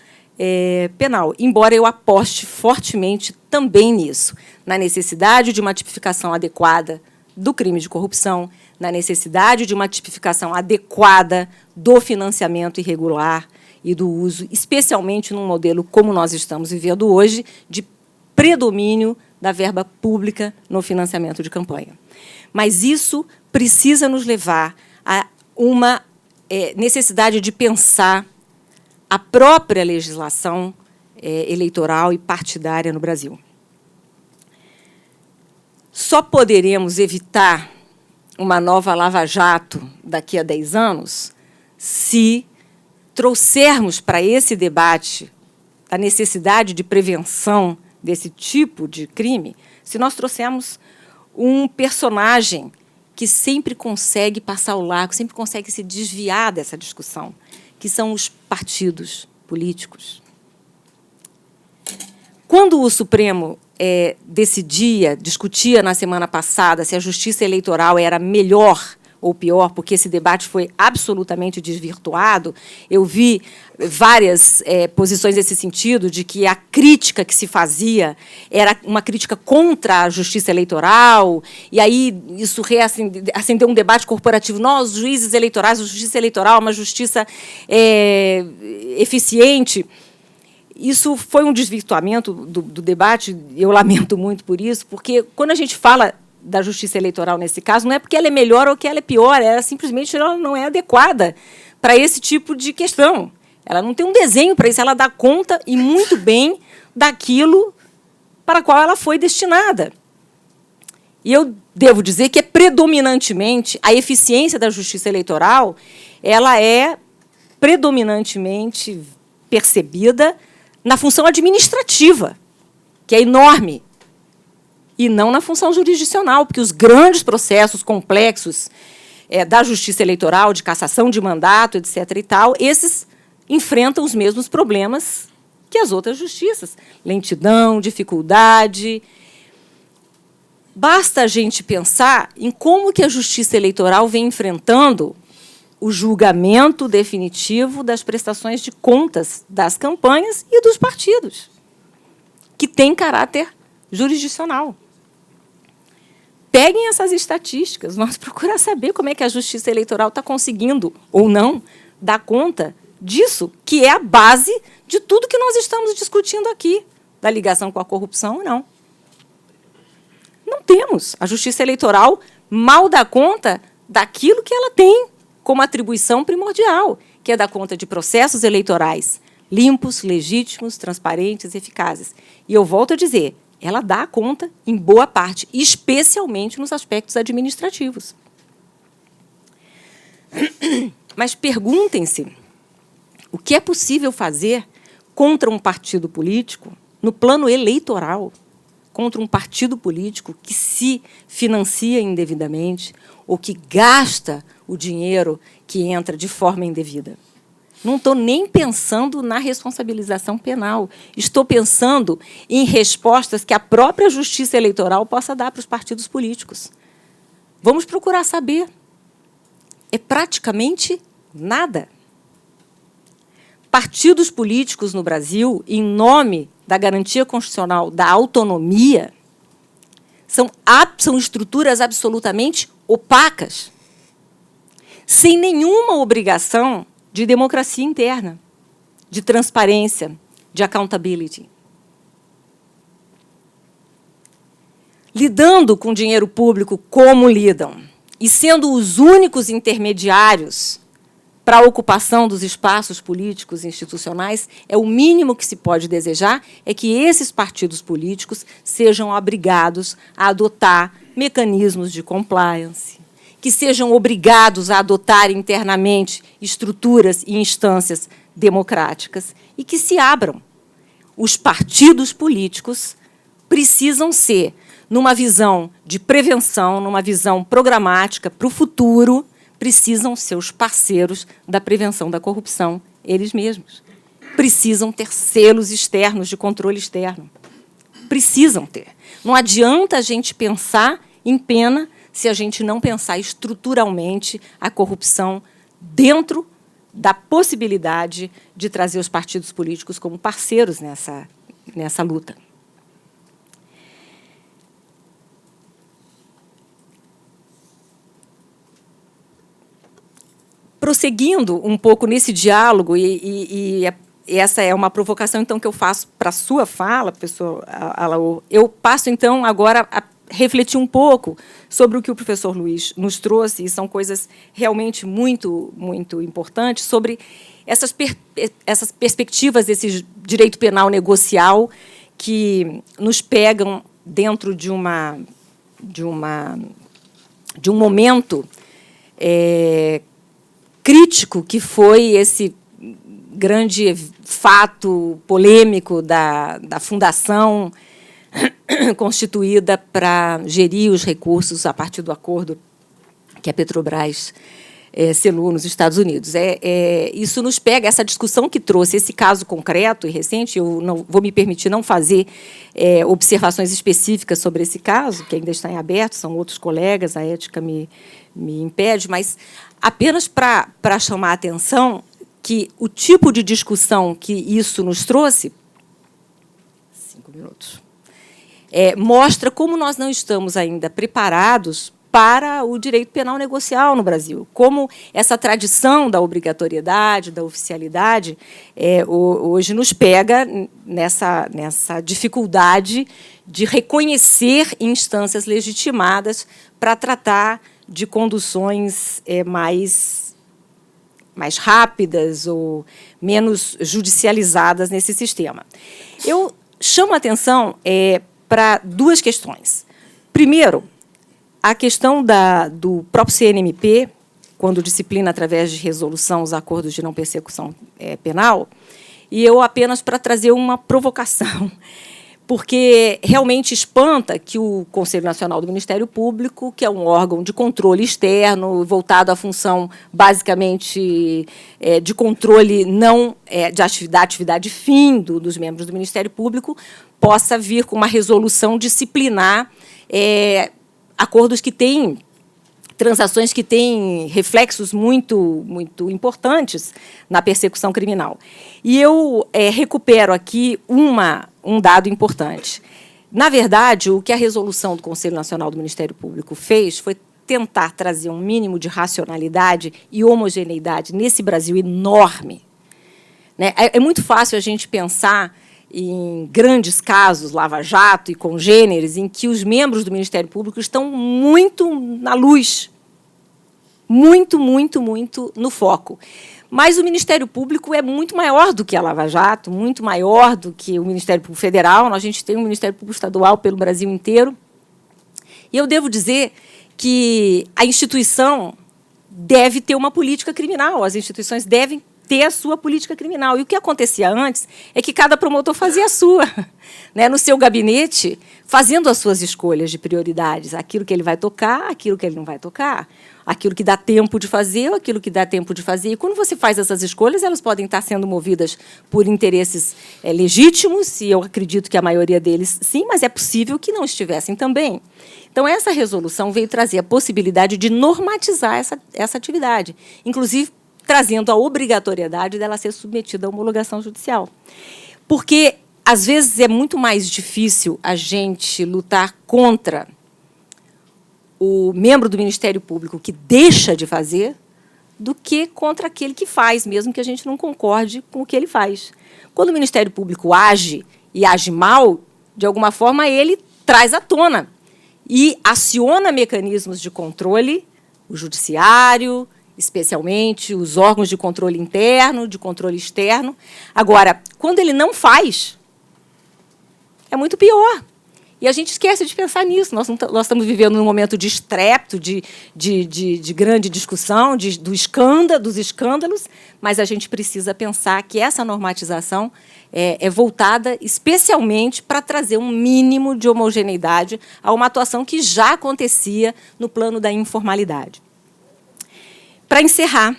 penal, embora eu aposte fortemente também nisso, na necessidade de uma tipificação adequada do crime de corrupção, na necessidade de uma tipificação adequada do financiamento irregular e do uso, especialmente num modelo como nós estamos vivendo hoje, de predomínio da verba pública no financiamento de campanha. Mas isso precisa nos levar a uma necessidade de pensar a própria legislação eleitoral e partidária no Brasil. Só poderemos evitar uma nova Lava Jato daqui a 10 anos se trouxermos para esse debate a necessidade de prevenção desse tipo de crime, se nós trouxermos um personagem que sempre consegue passar o largo, sempre consegue se desviar dessa discussão, que são os partidos políticos. Quando o Supremo discutia na semana passada se a justiça eleitoral era melhor ou pior, porque esse debate foi absolutamente desvirtuado, eu vi várias posições nesse sentido, de que a crítica que se fazia era uma crítica contra a justiça eleitoral, e aí isso acendeu um debate corporativo. Nós, juízes eleitorais, a justiça eleitoral é uma justiça eficiente. Isso foi um desvirtuamento do debate, eu lamento muito por isso, porque quando a gente fala da justiça eleitoral nesse caso, não é porque ela é melhor ou que ela é pior, simplesmente ela não é adequada para esse tipo de questão. Ela não tem um desenho para isso, ela dá conta, e muito bem, daquilo para qual ela foi destinada. E eu devo dizer que predominantemente a eficiência da justiça eleitoral ela é predominantemente percebida na função administrativa, que é enorme, e não na função jurisdicional, porque os grandes processos complexos da justiça eleitoral, de cassação de mandato, etc. e tal, esses enfrentam os mesmos problemas que as outras justiças. Lentidão, dificuldade. Basta a gente pensar em como que a justiça eleitoral vem enfrentando o julgamento definitivo das prestações de contas das campanhas e dos partidos, que tem caráter jurisdicional. Peguem essas estatísticas, vamos procurar saber como é que a justiça eleitoral está conseguindo, ou não, dar conta disso, que é a base de tudo que nós estamos discutindo aqui, da ligação com a corrupção ou não. Não temos. A justiça eleitoral mal dá conta daquilo que ela tem como atribuição primordial, que é dar conta de processos eleitorais limpos, legítimos, transparentes, eficazes. E eu volto a dizer, ela dá conta em boa parte, especialmente nos aspectos administrativos. Mas perguntem-se o que é possível fazer contra um partido político no plano eleitoral, contra um partido político que se financia indevidamente ou que gasta o dinheiro que entra de forma indevida. Não estou nem pensando na responsabilização penal. Estou pensando em respostas que a própria justiça eleitoral possa dar para os partidos políticos. Vamos procurar saber. É praticamente nada. Partidos políticos no Brasil, em nome da garantia constitucional da autonomia, são estruturas absolutamente opacas, sem nenhuma obrigação de democracia interna, de transparência, de accountability. Lidando com dinheiro público como lidam, e sendo os únicos intermediários para a ocupação dos espaços políticos e institucionais, o mínimo que se pode desejar é que esses partidos políticos sejam obrigados a adotar mecanismos de compliance, que sejam obrigados a adotar internamente estruturas e instâncias democráticas e que se abram. Os partidos políticos precisam ser, numa visão de prevenção, numa visão programática para o futuro, precisam ser os parceiros da prevenção da corrupção, eles mesmos. Precisam ter selos externos de controle externo. Precisam ter. Não adianta a gente pensar em pena se a gente não pensar estruturalmente a corrupção dentro da possibilidade de trazer os partidos políticos como parceiros nessa luta. Prosseguindo um pouco nesse diálogo, e essa é uma provocação, então, que eu faço para a sua fala, professor Alaor, eu passo, então, agora a refletir um pouco sobre o que o professor Luiz nos trouxe, e são coisas realmente muito, muito importantes, sobre essas perspectivas desse direito penal negocial que nos pegam dentro de um momento crítico, que foi esse grande fato polêmico da fundação constituída para gerir os recursos a partir do acordo que a Petrobras selou nos Estados Unidos. Isso nos pega, essa discussão que trouxe esse caso concreto e recente. Eu não vou me permitir não fazer observações específicas sobre esse caso, que ainda está em aberto, são outros colegas, a ética me impede, mas apenas para chamar a atenção que o tipo de discussão que isso nos trouxe, 5 minutos, mostra como nós não estamos ainda preparados para o direito penal negocial no Brasil, como essa tradição da obrigatoriedade, da oficialidade, hoje nos pega nessa dificuldade de reconhecer instâncias legitimadas para tratar de conduções mais rápidas ou menos judicializadas nesse sistema. Eu chamo a atenção para 2 questões. Primeiro, a questão do próprio CNMP, quando disciplina através de resolução os acordos de não persecução penal, e eu apenas para trazer uma provocação, porque realmente espanta que o Conselho Nacional do Ministério Público, que é um órgão de controle externo, voltado à função, basicamente, de controle não da atividade fim dos membros do Ministério Público, possa vir com uma resolução disciplinar acordos que têm, transações que têm reflexos muito, muito importantes na persecução criminal. E eu recupero aqui um dado importante. Na verdade, o que a resolução do Conselho Nacional do Ministério Público fez foi tentar trazer um mínimo de racionalidade e homogeneidade nesse Brasil enorme. É muito fácil a gente pensar em grandes casos, Lava-Jato e congêneres, em que os membros do Ministério Público estão muito na luz, muito, muito, muito no foco. Mas o Ministério Público é muito maior do que a Lava-Jato, muito maior do que o Ministério Público Federal. A gente tem um Ministério Público Estadual pelo Brasil inteiro. E eu devo dizer que a instituição deve ter uma política criminal, as instituições devem ter a sua política criminal. E o que acontecia antes é que cada promotor fazia a sua, no seu gabinete, fazendo as suas escolhas de prioridades, aquilo que ele vai tocar, aquilo que ele não vai tocar, aquilo que dá tempo de fazer, aquilo que dá tempo de fazer. E quando você faz essas escolhas, elas podem estar sendo movidas por interesses legítimos, e eu acredito que a maioria deles sim, mas é possível que não estivessem também. Então, essa resolução veio trazer a possibilidade de normatizar essa atividade, inclusive trazendo a obrigatoriedade dela ser submetida à homologação judicial. Porque, às vezes, é muito mais difícil a gente lutar contra o membro do Ministério Público que deixa de fazer do que contra aquele que faz, mesmo que a gente não concorde com o que ele faz. Quando o Ministério Público age e age mal, de alguma forma, ele traz à tona e aciona mecanismos de controle, o judiciário, especialmente os órgãos de controle interno, de controle externo. Agora, quando ele não faz, é muito pior. E a gente esquece de pensar nisso. Nós estamos vivendo num momento de estrépito, de grande discussão, dos escândalos, mas a gente precisa pensar que essa normatização é voltada especialmente para trazer um mínimo de homogeneidade a uma atuação que já acontecia no plano da informalidade. Para encerrar,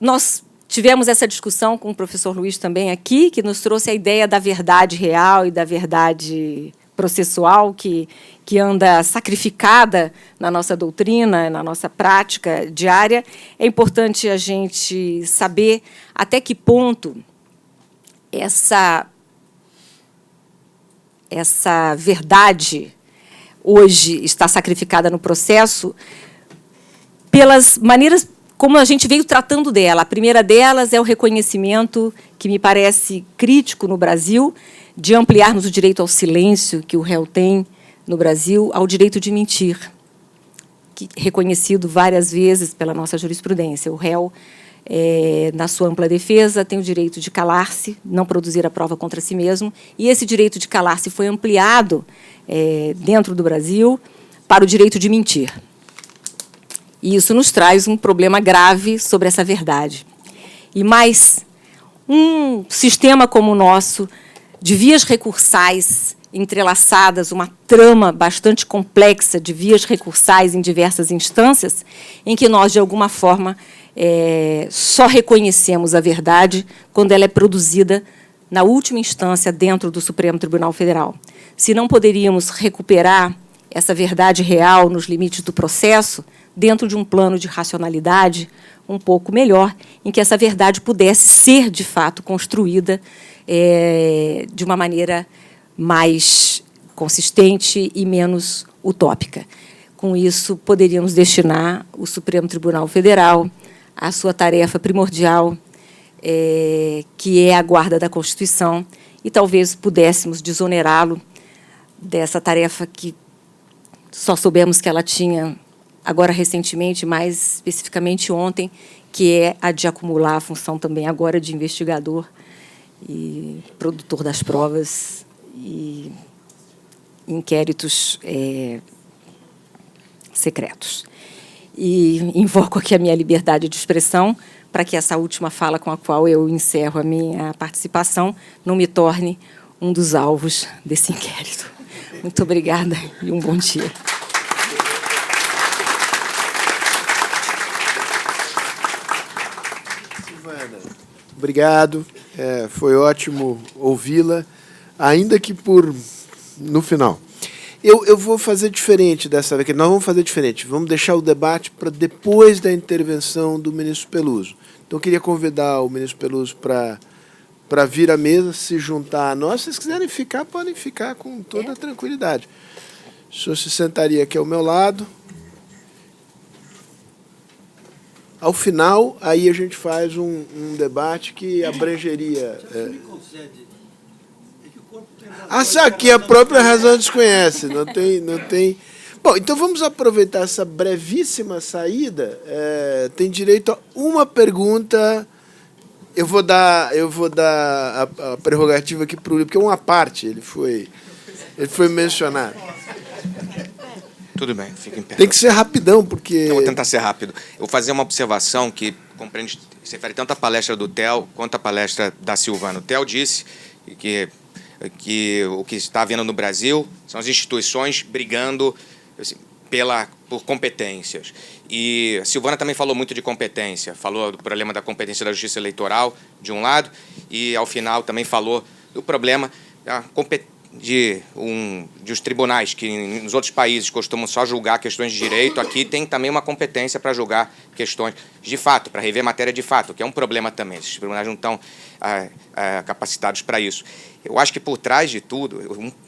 nós tivemos essa discussão com o professor Luiz também aqui, que nos trouxe a ideia da verdade real e da verdade processual que anda sacrificada na nossa doutrina, na nossa prática diária. É importante a gente saber até que ponto essa verdade hoje está sacrificada no processo pelas maneiras como a gente veio tratando dela. A primeira delas é o reconhecimento, que me parece crítico no Brasil, de ampliarmos o direito ao silêncio que o réu tem no Brasil, ao direito de mentir, reconhecido várias vezes pela nossa jurisprudência. O réu, na sua ampla defesa, tem o direito de calar-se, não produzir a prova contra si mesmo, e esse direito de calar-se foi ampliado dentro do Brasil para o direito de mentir. E isso nos traz um problema grave sobre essa verdade. E mais, um sistema como o nosso, de vias recursais entrelaçadas, uma trama bastante complexa de vias recursais em diversas instâncias, em que nós, de alguma forma, só reconhecemos a verdade quando ela é produzida, na última instância, dentro do Supremo Tribunal Federal. Se não poderíamos recuperar essa verdade real nos limites do processo, dentro de um plano de racionalidade um pouco melhor, em que essa verdade pudesse ser, de fato, construída de uma maneira mais consistente e menos utópica. Com isso, poderíamos destinar o Supremo Tribunal Federal à sua tarefa primordial, que é a guarda da Constituição, e talvez pudéssemos desonerá-lo dessa tarefa que só soubemos que ela tinha agora recentemente, mais especificamente ontem, que é a de acumular a função também agora de investigador e produtor das provas e inquéritos secretos. E invoco aqui a minha liberdade de expressão para que essa última fala com a qual eu encerro a minha participação não me torne um dos alvos desse inquérito. Muito obrigada e um bom dia. Obrigado, foi ótimo ouvi-la, ainda que no final. Eu vou fazer diferente dessa vez, nós vamos fazer diferente, vamos deixar o debate para depois da intervenção do ministro Peluso. Então, eu queria convidar o ministro Peluso para vir à mesa, se juntar a nós. Se vocês quiserem ficar, podem ficar com toda a tranquilidade. O senhor se sentaria aqui ao meu lado. Ao final, aí a gente faz um debate que abrangeria... aqui a própria razão desconhece, não tem... Bom, então vamos aproveitar essa brevíssima saída. Tem direito a uma pergunta. Eu vou dar a prerrogativa aqui para o Uli, porque é uma parte, ele foi mencionado. Tudo bem, fica em pé. Tem que ser rapidão, porque... Eu vou tentar ser rápido. Eu vou fazer uma observação que compreende, se refere tanto à palestra do Theo quanto à palestra da Silvana. O Theo disse que o que está havendo no Brasil são as instituições brigando assim, por competências. E a Silvana também falou muito de competência, falou do problema da competência da justiça eleitoral, de um lado, e, ao final, também falou do problema da competência de os tribunais, que nos outros países costumam só julgar questões de direito, aqui tem também uma competência para julgar questões de fato, para rever matéria de fato, que é um problema também. Esses tribunais não estão capacitados para isso. Eu acho que, por trás de tudo,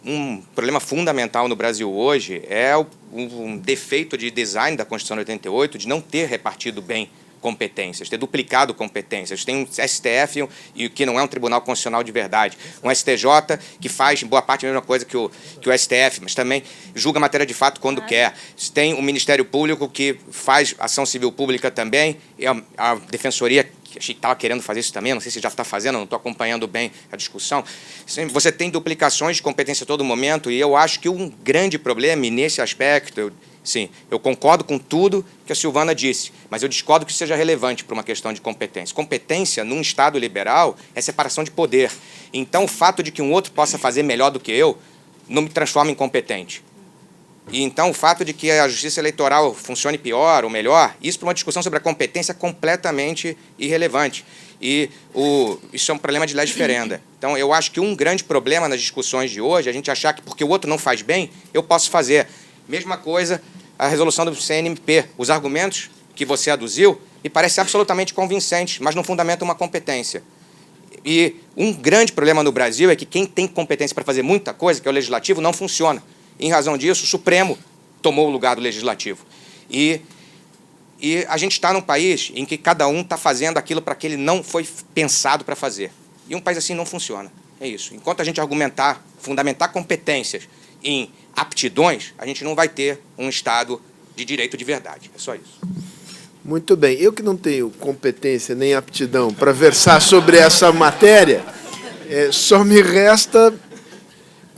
um problema fundamental no Brasil hoje é um defeito de design da Constituição de 88, de não ter repartido bem competências, ter duplicado competências. Tem um STF, e que não é um tribunal constitucional de verdade, um STJ que faz, em boa parte, a mesma coisa que o STF, mas também julga matéria de fato quando quer. Tem o Ministério Público, que faz ação civil pública também, e a Defensoria, achei que estava querendo fazer isso também, não sei se já está fazendo, não estou acompanhando bem a discussão. Você tem duplicações de competência a todo momento, e eu acho que um grande problema, e nesse aspecto, eu concordo com tudo que a Silvana disse, mas eu discordo que isso seja relevante para uma questão de competência. Competência, num Estado liberal, é separação de poder. Então, o fato de que um outro possa fazer melhor do que eu não me transforma em competente. E, então, o fato de que a justiça eleitoral funcione pior ou melhor, isso para uma discussão sobre a competência é completamente irrelevante. E isso é um problema de legge ferenda. Então, eu acho que um grande problema nas discussões de hoje é a gente achar que porque o outro não faz bem, eu posso fazer. Mesma coisa a resolução do CNMP. Os argumentos que você aduziu me parecem absolutamente convincentes, mas não fundamentam uma competência. E um grande problema no Brasil é que quem tem competência para fazer muita coisa, que é o Legislativo, não funciona. Em razão disso, o Supremo tomou o lugar do Legislativo. E a gente está num país em que cada um está fazendo aquilo para que ele não foi pensado para fazer. E um país assim não funciona. É isso. Enquanto a gente fundamentar competências em aptidões, a gente não vai ter um Estado de direito de verdade. É só isso. Muito bem. Eu que não tenho competência nem aptidão para versar sobre essa matéria, só me resta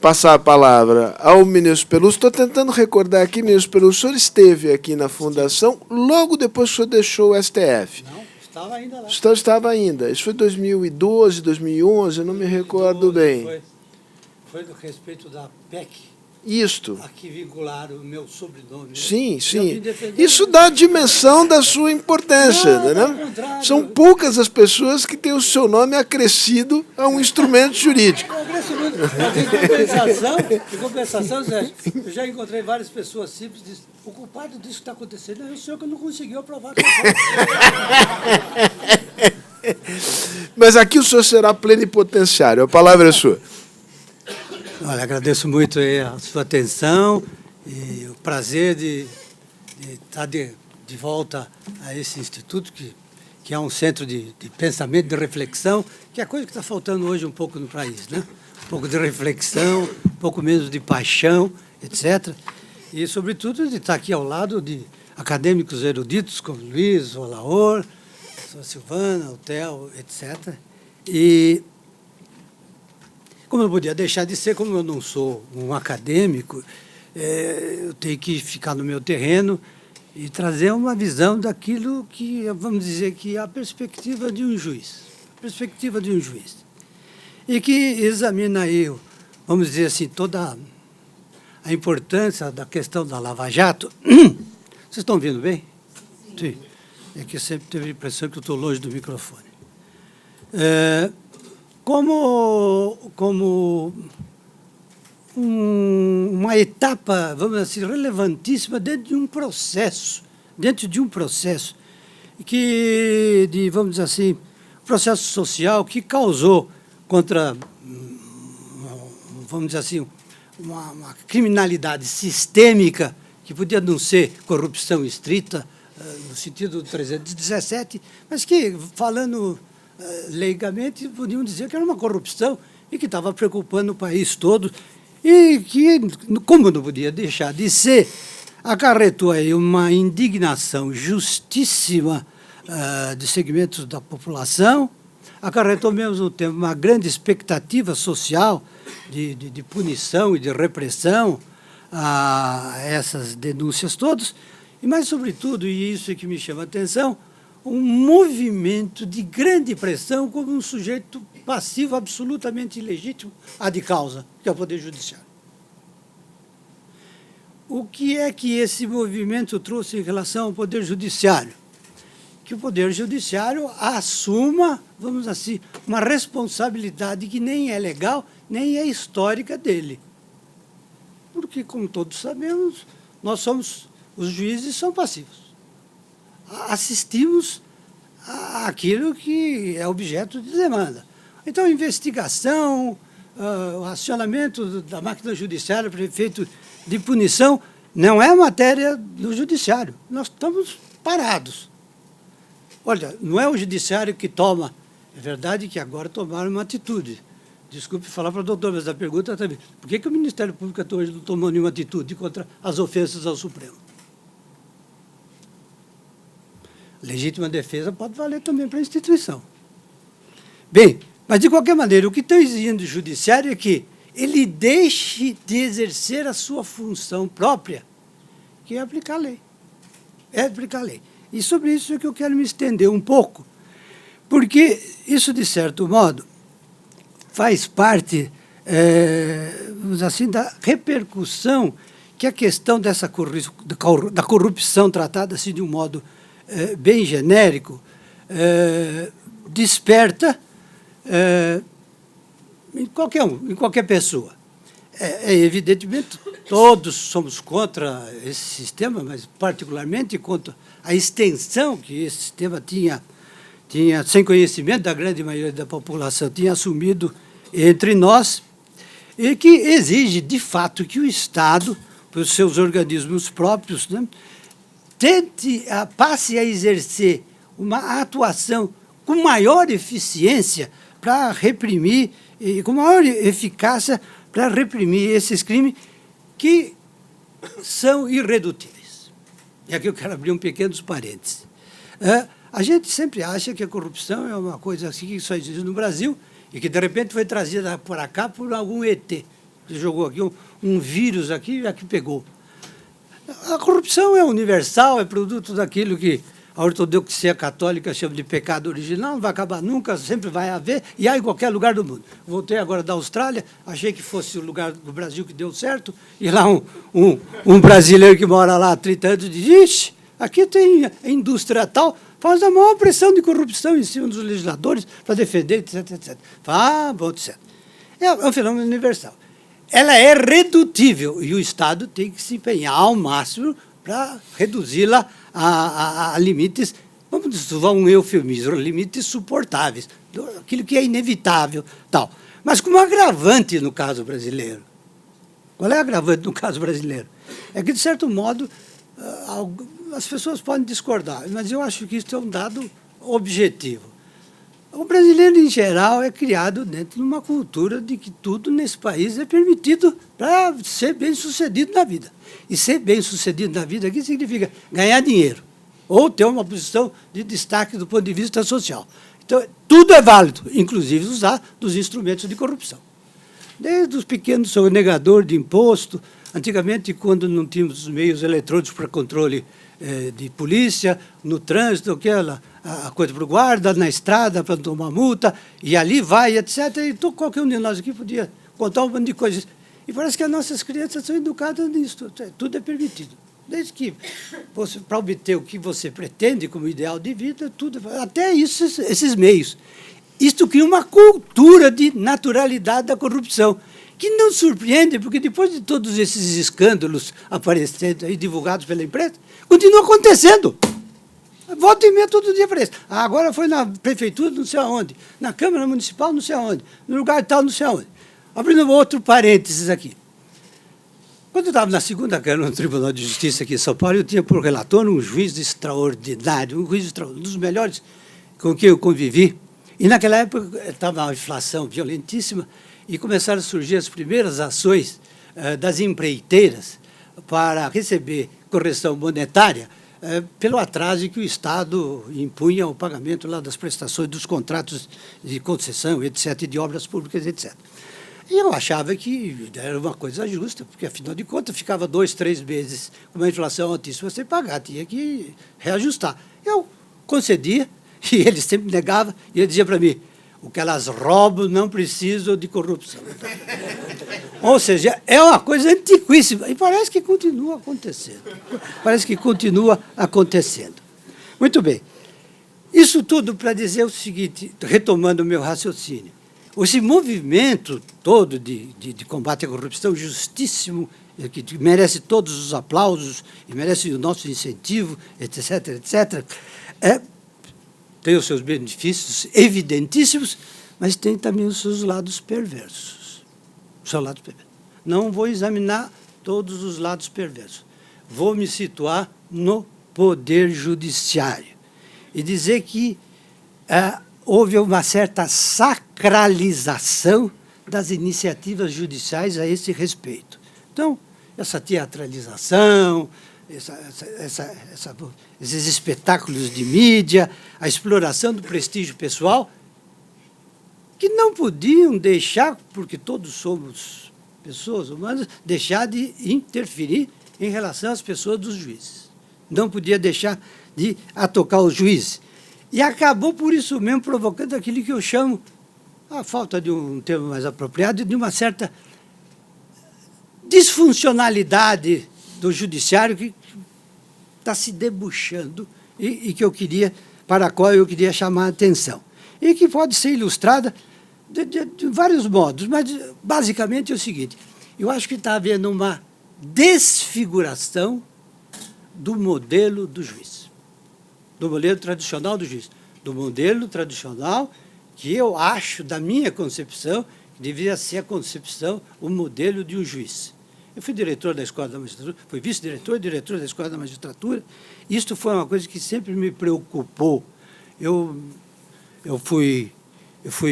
passar a palavra ao ministro Peluso. Estou tentando recordar aqui, ministro Peluso, o senhor esteve aqui na Fundação logo depois que o senhor deixou o STF. Não, estava ainda lá. O senhor estava ainda. Isso foi 2012, 2011, eu não me recordo bem. Foi do respeito da PEC. Isto. Aqui vincularam o meu sobrenome. Sim, sim. Isso dá a dimensão da sua importância. Não, né? São poucas as pessoas que têm o seu nome acrescido a um instrumento jurídico. Em compensação, Zé, eu já encontrei várias pessoas simples que dizem, o culpado disso que está acontecendo é o senhor que não conseguiu aprovar. Mas aqui o senhor será plenipotenciário. A palavra é sua. Olha, agradeço muito a sua atenção e o prazer de estar de volta a esse instituto, que é um centro de pensamento, de reflexão, que é a coisa que está faltando hoje um pouco no país, né? Um pouco de reflexão, um pouco menos de paixão, etc. E, sobretudo, de estar aqui ao lado de acadêmicos eruditos como Luiz, o Alaor, a Silvana, o Theo, etc. E como eu podia deixar de ser, como eu não sou um acadêmico, eu tenho que ficar no meu terreno e trazer uma visão daquilo que, vamos dizer, que é a perspectiva de um juiz. A perspectiva de um juiz. E que examina aí, vamos dizer assim, toda a importância da questão da Lava Jato. Vocês estão ouvindo bem? Sim. É que eu sempre tive a impressão que eu estou longe do microfone. Como uma etapa, vamos dizer assim, relevantíssima dentro de um processo que, vamos dizer assim, processo social que causou contra, vamos dizer assim, uma criminalidade sistêmica que podia não ser corrupção estrita, no sentido do 317, mas que, falando leigamente, podiam dizer que era uma corrupção e que estava preocupando o país todo e que, como não podia deixar de ser, acarretou aí uma indignação justíssima de segmentos da população, acarretou ao mesmo tempo uma grande expectativa social de punição e de repressão a essas denúncias todas, e mais sobretudo, e isso é que me chama a atenção, um movimento de grande pressão como um sujeito passivo absolutamente ilegítimo ad causa, que é o Poder Judiciário. O que é que esse movimento trouxe em relação ao Poder Judiciário? Que o Poder Judiciário assuma, vamos assim, uma responsabilidade que nem é legal, nem é histórica dele. Porque, como todos sabemos, os juízes são passivos. Assistimos àquilo que é objeto de demanda. Então, a investigação, o acionamento da máquina judiciária para efeito de punição não é matéria do judiciário. Nós estamos parados. Olha, não é o judiciário que toma. É verdade que agora tomaram uma atitude. Desculpe falar para o doutor, mas a pergunta também. Por que o Ministério Público até hoje não tomou nenhuma atitude contra as ofensas ao Supremo? Legítima defesa pode valer também para a instituição. Bem, mas, de qualquer maneira, o que está exigindo o judiciário é que ele deixe de exercer a sua função própria, que é aplicar a lei. É aplicar a lei. E sobre isso é que eu quero me estender um pouco, porque isso, de certo modo, faz parte assim, da repercussão que a questão da corrupção, tratada assim, de um modo bem genérico, desperta em qualquer pessoa. Evidentemente, todos somos contra esse sistema, mas particularmente contra a extensão que esse sistema tinha, sem conhecimento da grande maioria da população, tinha assumido entre nós, e que exige, de fato, que o Estado, pelos seus organismos próprios, né, passe a exercer uma atuação com maior eficiência para reprimir, e com maior eficácia para reprimir esses crimes que são irredutíveis. E aqui eu quero abrir um pequeno parênteses. A gente sempre acha que a corrupção é uma coisa assim que só existe no Brasil e que, de repente, foi trazida para cá por algum ET, que jogou aqui um vírus aqui e aqui pegou. A corrupção é universal, é produto daquilo que a ortodoxia católica chama de pecado original, não vai acabar nunca, sempre vai haver, e há em qualquer lugar do mundo. Voltei agora da Austrália, achei que fosse o lugar do Brasil que deu certo, e lá um brasileiro que mora lá há 30 anos diz, ixi, aqui tem a indústria tal, faz a maior pressão de corrupção em cima dos legisladores para defender, etc, etc. Bom, certo. É um fenômeno universal. Ela é redutível, e o Estado tem que se empenhar ao máximo para reduzi-la a limites, vamos usar um eufemismo, limites suportáveis, aquilo que é inevitável, tal. Mas como agravante no caso brasileiro. Qual é o agravante no caso brasileiro? É que, de certo modo, as pessoas podem discordar, mas eu acho que isso é um dado objetivo. O brasileiro, em geral, é criado dentro de uma cultura de que tudo nesse país é permitido para ser bem-sucedido na vida. E ser bem-sucedido na vida aqui significa ganhar dinheiro ou ter uma posição de destaque do ponto de vista social. Então, tudo é válido, inclusive usar dos instrumentos de corrupção. Desde os pequenos sonegadores de imposto, antigamente, quando não tínhamos os meios eletrônicos para controle de polícia, no trânsito, a coisa para o guarda, na estrada, para tomar multa, e ali vai, etc. Então, qualquer um de nós aqui podia contar um monte de coisas. E parece que as nossas crianças são educadas nisso. Tudo é permitido. Desde que, para obter o que você pretende como ideal de vida, tudo, até isso, esses meios. Isto cria uma cultura de naturalidade da corrupção, que não surpreende, porque depois de todos esses escândalos aparecendo aí, divulgados pela imprensa, continua acontecendo. Volta e meia, todo dia aparece. Agora foi na prefeitura, não sei aonde, na Câmara Municipal, não sei aonde, no lugar tal, não sei aonde. Abrindo outro parênteses aqui. Quando eu estava na segunda Câmara, no Tribunal de Justiça aqui em São Paulo, eu tinha por relator um juiz extraordinário, um juiz extraordinário, um dos melhores com quem eu convivi. E naquela época estava uma inflação violentíssima e começaram a surgir as primeiras ações das empreiteiras para receber correção monetária pelo atraso que o Estado impunha ao pagamento lá das prestações dos contratos de concessão, etc., de obras públicas, etc. E eu achava que era uma coisa justa, porque, afinal de contas, ficava 2, 3 meses com uma inflação altíssima sem pagar, tinha que reajustar. Eu concedia, e ele sempre negava, e ele dizia para mim, o que elas roubam não precisam de corrupção. Ou seja, é uma coisa antiquíssima, e parece que continua acontecendo. Parece que continua acontecendo. Muito bem. Isso tudo para dizer o seguinte, retomando o meu raciocínio. Esse movimento todo de combate à corrupção justíssimo, que merece todos os aplausos e merece o nosso incentivo, etc., etc., tem os seus benefícios evidentíssimos, mas tem também os seus lados perversos. Os seus lados perversos. Não vou examinar todos os lados perversos. Vou me situar no poder judiciário. e dizer que houve uma certa sacralização das iniciativas judiciais a esse respeito. Então, essa teatralização, esses espetáculos de mídia, a exploração do prestígio pessoal, que não podiam deixar, porque todos somos pessoas humanas, deixar de interferir em relação às pessoas dos juízes. Não podia deixar de atocar os juízes. E acabou, por isso mesmo, provocando aquilo que eu chamo, a falta de um termo mais apropriado, de uma certa disfuncionalidade do judiciário que está se debuxando e que para a qual eu queria chamar a atenção. E que pode ser ilustrada de vários modos, mas basicamente é o seguinte: eu acho que está havendo uma desfiguração do modelo do juiz, do modelo tradicional do juiz, do modelo tradicional que eu acho, da minha concepção, que deveria ser a concepção, o modelo de um juiz. Eu fui diretor da Escola da Magistratura, fui vice-diretor e diretor da Escola da Magistratura. Isto foi uma coisa que sempre me preocupou. Eu fui,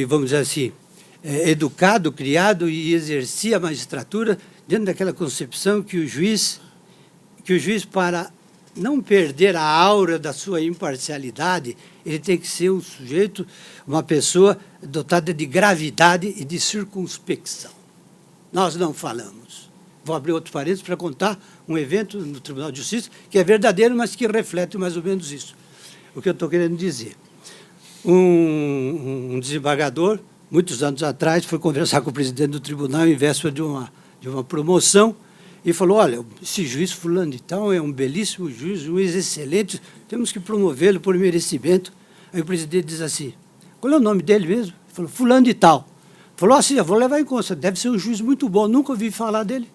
vamos dizer assim, educado, criado e exerci a magistratura dentro daquela concepção que o juiz, para não perder a aura da sua imparcialidade, ele tem que ser um sujeito, uma pessoa dotada de gravidade e de circunspecção. Nós não falamos. Vou abrir outro parênteses para contar um evento no Tribunal de Justiça que é verdadeiro, mas que reflete mais ou menos isso. O que eu estou querendo dizer. Um desembargador, muitos anos atrás, foi conversar com o presidente do tribunal em véspera de uma promoção e falou: olha, esse juiz fulano de tal é um belíssimo juiz, um juiz excelente, temos que promovê-lo por merecimento. Aí o presidente diz assim: qual é o nome dele mesmo? Ele falou: fulano de tal. Falou assim: eu vou levar em conta, deve ser um juiz muito bom, nunca ouvi falar dele.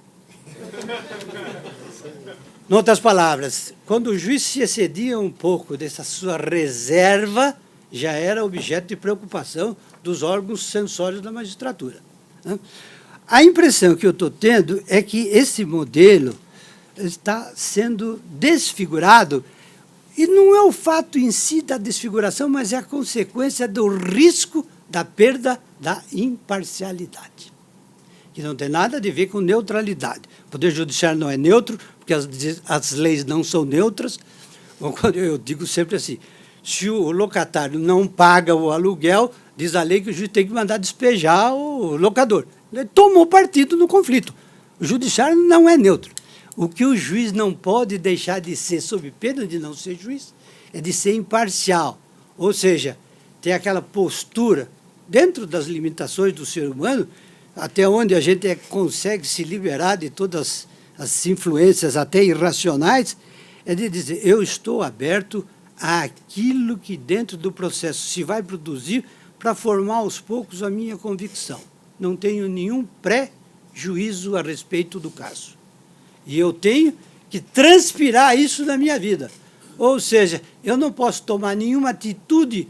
Em outras palavras, quando o juiz se excedia um pouco dessa sua reserva, já era objeto de preocupação dos órgãos censórios da magistratura. A impressão que eu estou tendo é que esse modelo está sendo desfigurado, e não é o fato em si da desfiguração, mas é a consequência do risco da perda da imparcialidade, que não tem nada a ver com neutralidade. O Poder Judiciário não é neutro, porque as leis não são neutras. Eu digo sempre assim: se o locatário não paga o aluguel, diz a lei que o juiz tem que mandar despejar o locador. Ele tomou partido no conflito. O judiciário não é neutro. O que o juiz não pode deixar de ser, sob pena de não ser juiz, é de ser imparcial. Ou seja, ter aquela postura, dentro das limitações do ser humano, até onde a gente consegue se liberar de todas as influências até irracionais, é de dizer: eu estou aberto àquilo que dentro do processo se vai produzir para formar aos poucos a minha convicção. Não tenho nenhum pré-juízo a respeito do caso. E eu tenho que transpirar isso na minha vida. Ou seja, eu não posso tomar nenhuma atitude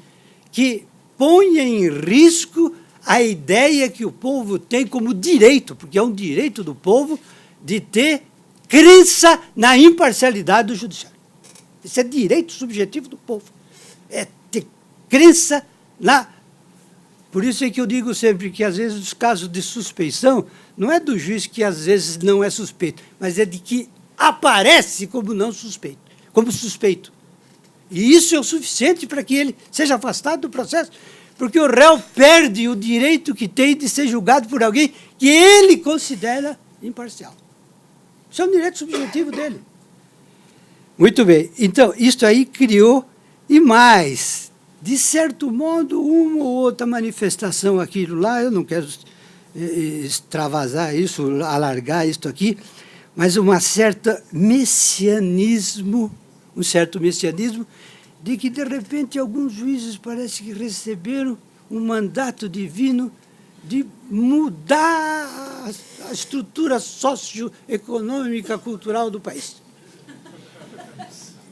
que ponha em risco a ideia que o povo tem como direito, porque é um direito do povo de ter crença na imparcialidade do judiciário. Isso é direito subjetivo do povo. É ter crença na... Por isso é que eu digo sempre que, às vezes, os casos de suspeição não é do juiz que, às vezes, não é suspeito, mas é de que aparece como não suspeito, como suspeito. E isso é o suficiente para que ele seja afastado do processo, porque o réu perde o direito que tem de ser julgado por alguém que ele considera imparcial. Isso é um direito subjetivo dele. Muito bem. Então, isso aí criou, e mais, de certo modo, uma ou outra manifestação aquilo lá, eu não quero extravasar isso, alargar isso aqui, mas um certo messianismo de que, de repente, alguns juízes parece que receberam um mandato divino de mudar a estrutura socioeconômica, cultural do país.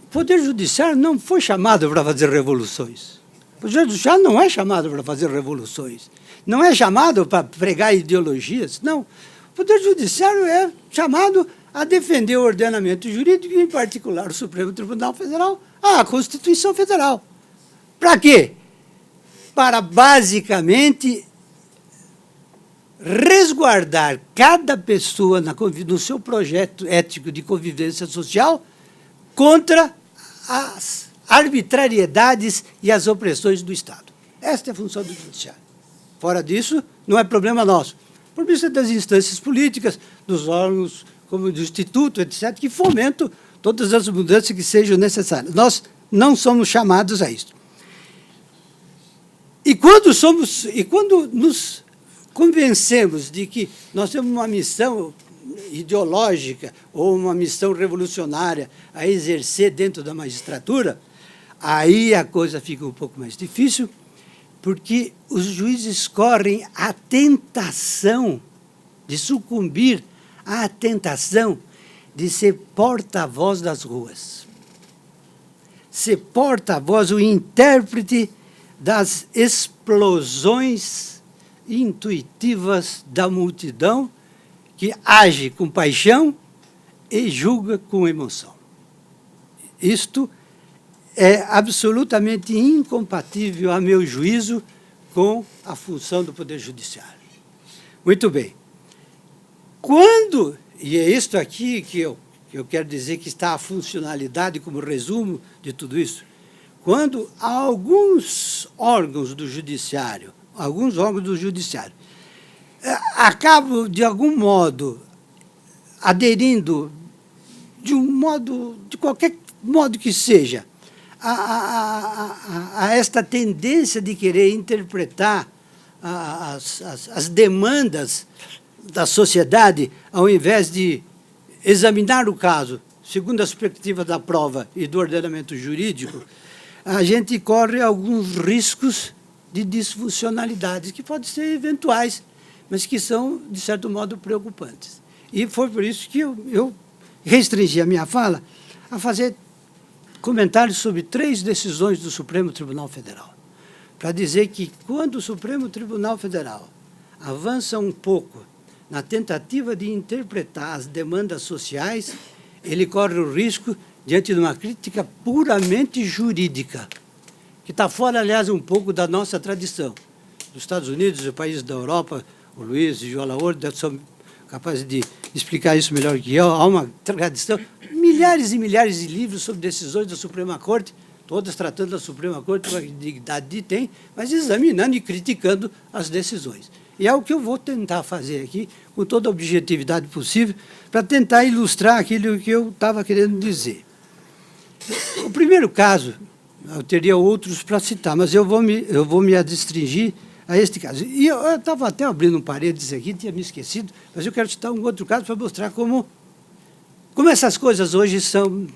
O Poder Judiciário não foi chamado para fazer revoluções. O Poder Judiciário não é chamado para fazer revoluções. Não é chamado para pregar ideologias, não. O Poder Judiciário é chamado a defender o ordenamento jurídico, em particular o Supremo Tribunal Federal, a Constituição Federal. Para quê? Para, basicamente, resguardar cada pessoa no seu projeto ético de convivência social contra as arbitrariedades e as opressões do Estado. Esta é a função do Judiciário. Fora disso, não é problema nosso. O problema é das instâncias políticas, dos órgãos como do Instituto, etc., que fomentam todas as mudanças que sejam necessárias. Nós não somos chamados a isso. E quando nos convencemos de que nós temos uma missão ideológica ou uma missão revolucionária a exercer dentro da magistratura, aí a coisa fica um pouco mais difícil, porque os juízes correm a tentação de sucumbir à tentação de ser porta-voz das ruas. Ser porta-voz, o intérprete das explosões intuitivas da multidão que age com paixão e julga com emoção. Isto é absolutamente incompatível, a meu juízo, com a função do Poder Judiciário. Muito bem. Quando, e é isto aqui que eu quero dizer que está a funcionalidade como resumo de tudo isso, quando alguns órgãos do Judiciário acabam, de algum modo, aderindo, de qualquer modo que seja, a esta tendência de querer interpretar as demandas da sociedade, ao invés de examinar o caso segundo as perspectivas da prova e do ordenamento jurídico, a gente corre alguns riscos de disfuncionalidades, que podem ser eventuais, mas que são, de certo modo, preocupantes. E foi por isso que eu restringi a minha fala a fazer comentários sobre 3 decisões do Supremo Tribunal Federal, para dizer que, quando o Supremo Tribunal Federal avança um pouco na tentativa de interpretar as demandas sociais, ele corre o risco, diante de uma crítica puramente jurídica, que está fora, aliás, um pouco da nossa tradição. Dos Estados Unidos, os países da Europa, o Luiz e o Alaor são capazes de explicar isso melhor que eu. Há uma tradição, milhares e milhares de livros sobre decisões da Suprema Corte, todas tratando da Suprema Corte com a dignidade que tem, mas examinando e criticando as decisões. E é o que eu vou tentar fazer aqui, com toda a objetividade possível, para tentar ilustrar aquilo que eu estava querendo dizer. O primeiro caso, eu teria outros para citar, mas eu vou me adstringir a este caso. E eu estava até abrindo um parênteses aqui, tinha me esquecido, mas eu quero citar um outro caso para mostrar como essas coisas hoje são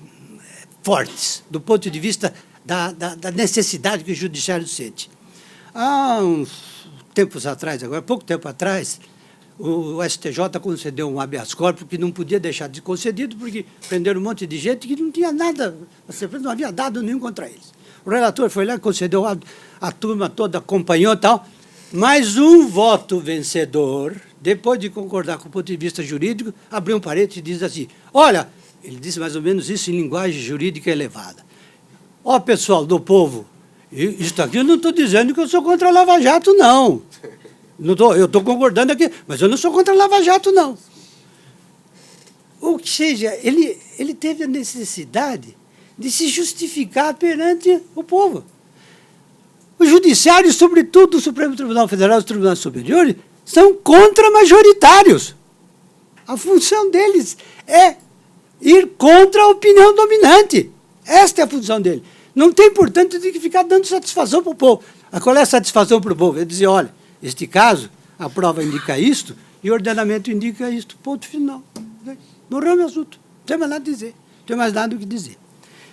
fortes, do ponto de vista da necessidade que o judiciário sente. Há uns tempos atrás, agora, pouco tempo atrás, o STJ concedeu um habeas corpus que não podia deixar de ser concedido, porque prenderam um monte de gente que não tinha nada, não havia dado nenhum contra eles. O relator foi lá, concedeu, a turma toda acompanhou e tal, mas um voto vencedor, depois de concordar com o ponto de vista jurídico, abriu um parênteses e diz assim, olha, ele disse mais ou menos isso em linguagem jurídica elevada. Ó, pessoal do povo, isso aqui eu não estou dizendo que eu sou contra a Lava Jato, não. Eu estou concordando aqui, mas eu não sou contra a Lava Jato, não. Ou seja, ele teve a necessidade de se justificar perante o povo. O Judiciário, sobretudo o Supremo Tribunal Federal e os Tribunais Superiores, são contra-majoritários. A função deles é ir contra a opinião dominante. Esta é a função dele. Não tem, portanto, de que ficar dando satisfação para o povo. Qual é a satisfação para o povo? É dizer, olha, este caso, a prova indica isto e o ordenamento indica isto. Ponto final. Morreu meu assunto. Não tem mais nada a dizer. Não tem mais nada o que dizer.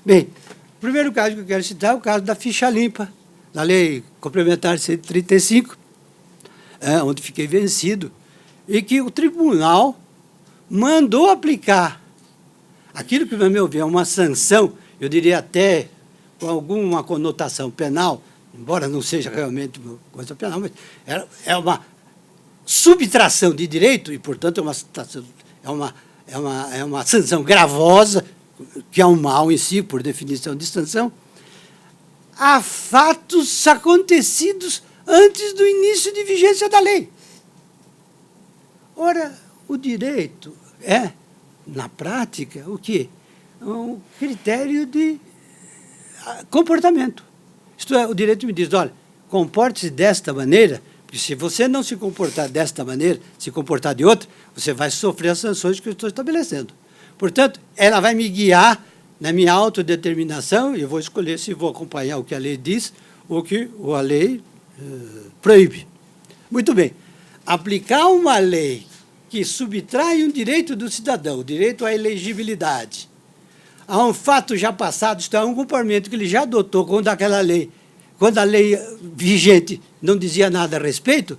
Bem, o primeiro caso que eu quero citar é o caso da ficha limpa, da Lei Complementar 135, onde fiquei vencido, e que o tribunal mandou aplicar aquilo que, no meu ver, é uma sanção, eu diria até com alguma conotação penal, embora não seja realmente uma coisa penal, mas é uma subtração de direito, e, portanto, é uma sanção gravosa, que é um mal em si, por definição de sanção, a fatos acontecidos antes do início de vigência da lei. Ora, o direito é, na prática, o quê? Um critério de comportamento. Isto é, o direito me diz, olha, comporte-se desta maneira, porque se você não se comportar desta maneira, se comportar de outra, você vai sofrer as sanções que eu estou estabelecendo. Portanto, ela vai me guiar na minha autodeterminação e eu vou escolher se vou acompanhar o que a lei diz ou o que a lei proíbe. Muito bem. Aplicar uma lei que subtrai um direito do cidadão, o direito à elegibilidade, a um fato já passado, isto é, um comportamento que ele já adotou quando a lei vigente não dizia nada a respeito,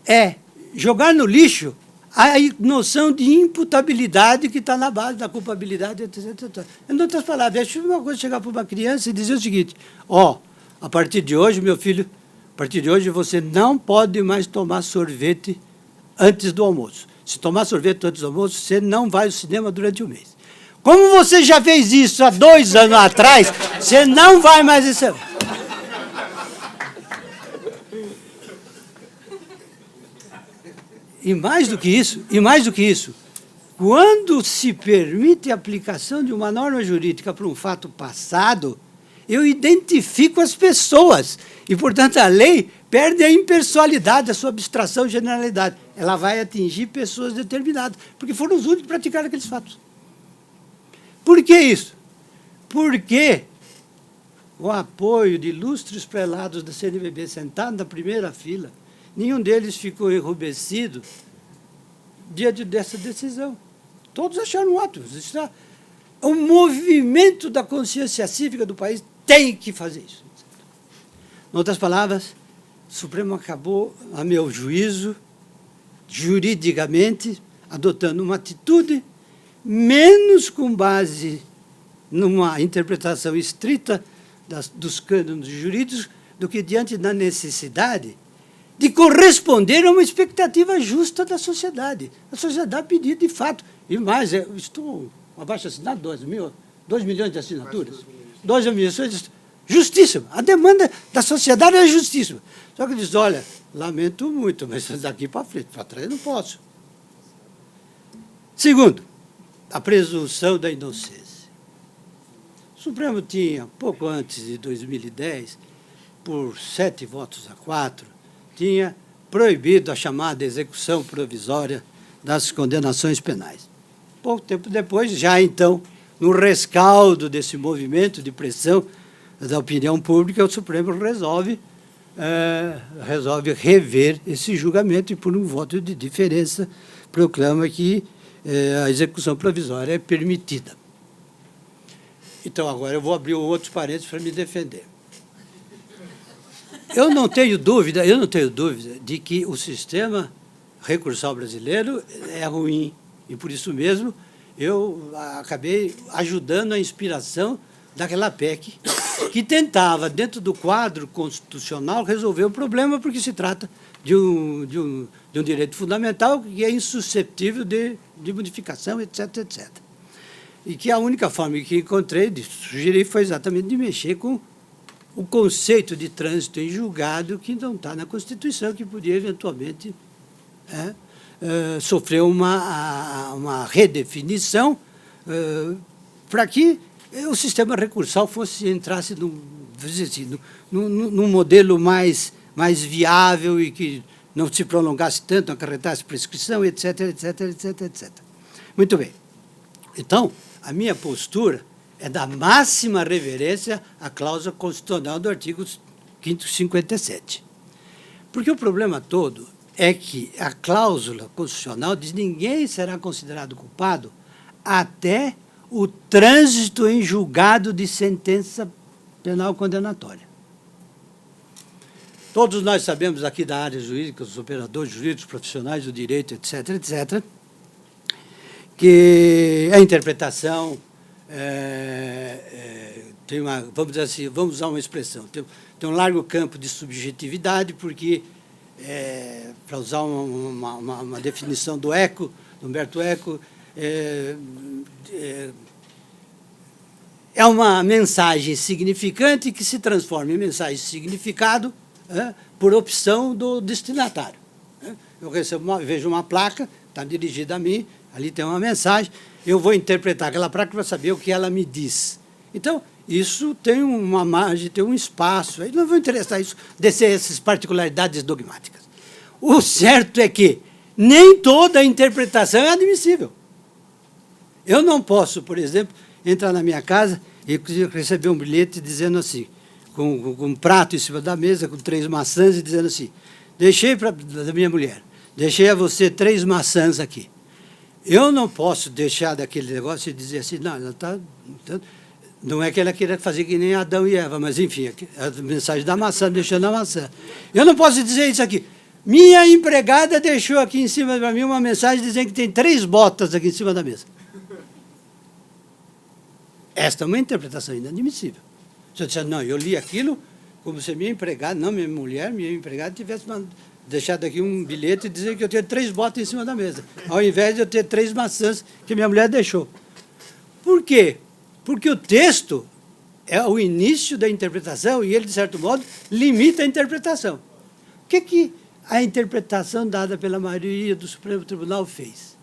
é jogar no lixo a noção de imputabilidade que está na base da culpabilidade, etc, etc. Em outras palavras, deixa uma coisa chegar para uma criança e dizer o seguinte, a partir de hoje, meu filho, a partir de hoje você não pode mais tomar sorvete antes do almoço. Se tomar sorvete antes do almoço, você não vai ao cinema durante um mês. Como você já fez isso há 2 anos atrás, você não vai mais esse ano. E mais do que isso, quando se permite a aplicação de uma norma jurídica para um fato passado, eu identifico as pessoas. E, portanto, a lei perde a impessoalidade, a sua abstração e generalidade. Ela vai atingir pessoas determinadas, porque foram os únicos que praticaram aqueles fatos. Por que isso? Porque o apoio de ilustres prelados da CNBB sentados na primeira fila, nenhum deles ficou enrubescido diante dessa decisão. Todos acharam ótimo. O movimento da consciência cívica do país tem que fazer isso. Em outras palavras, o Supremo acabou, a meu juízo, juridicamente, adotando uma atitude menos com base numa interpretação estrita dos cânones jurídicos do que diante da necessidade de corresponder a uma expectativa justa da sociedade. A sociedade pedia de fato. E mais, estou abaixo assinado, 2 milhões de assinaturas. 2 milhões, justíssima. A demanda da sociedade é justíssima. Só que diz, olha, lamento muito, mas daqui para frente, para trás não posso. Segundo, a presunção da inocência. O Supremo tinha, pouco antes de 2010, por 7 votos a 4, tinha proibido a chamada execução provisória das condenações penais. Pouco tempo depois, já então, no rescaldo desse movimento de pressão da opinião pública, o Supremo resolve rever esse julgamento e, por um voto de diferença, proclama que a execução provisória é permitida. Então, agora eu vou abrir outros parênteses para me defender. Eu não tenho dúvida de que o sistema recursal brasileiro é ruim, e, por isso mesmo, eu acabei ajudando a inspiração daquela PEC que tentava, dentro do quadro constitucional, resolver o problema, porque se trata de um direito fundamental que é insuscetível de modificação, etc, etc. E que a única forma que encontrei de sugerir foi exatamente de mexer com o conceito de trânsito em julgado que não está na Constituição, que podia, eventualmente, sofrer uma redefinição para que o sistema recursal entrasse num modelo mais viável e que não se prolongasse tanto, não acarretasse prescrição, etc, etc, etc, etc. Muito bem. Então, a minha postura é da máxima reverência à cláusula constitucional do artigo 557. Porque o problema todo é que a cláusula constitucional diz que ninguém será considerado culpado até o trânsito em julgado de sentença penal condenatória. Todos nós sabemos aqui da área jurídica, os operadores jurídicos, profissionais do direito, etc., etc., que a interpretação tem uma, vamos dizer assim, vamos usar uma expressão, tem um largo campo de subjetividade, porque, para usar uma definição do Eco, do Humberto Eco, é uma mensagem significante que se transforma em mensagem de significado por opção do destinatário. Eu vejo uma placa, está dirigida a mim, ali tem uma mensagem, eu vou interpretar aquela placa para saber o que ela me diz. Então, isso tem uma margem, tem um espaço. Aí não vou interessar isso, descer essas particularidades dogmáticas. O certo é que nem toda interpretação é admissível. Eu não posso, por exemplo, entrar na minha casa e receber um bilhete dizendo assim, com um prato em cima da mesa, com 3 maçãs, e dizendo assim, deixei da minha mulher, deixei a você 3 maçãs aqui. Eu não posso deixar daquele negócio e dizer assim, não, ela está... Não é que ela queira fazer que nem Adão e Eva, mas, enfim, a mensagem da maçã, deixando a maçã. Eu não posso dizer isso aqui. Minha empregada deixou aqui em cima para mim uma mensagem dizendo que tem 3 botas aqui em cima da mesa. Esta é uma interpretação inadmissível. Se eu disser, não, eu li aquilo como se minha empregada, não minha mulher, minha empregada tivesse deixado aqui um bilhete e dizer que eu tenho 3 botas em cima da mesa, ao invés de eu ter 3 maçãs que minha mulher deixou. Por quê? Porque o texto é o início da interpretação e ele, de certo modo, limita a interpretação. O que a interpretação dada pela maioria do Supremo Tribunal fez?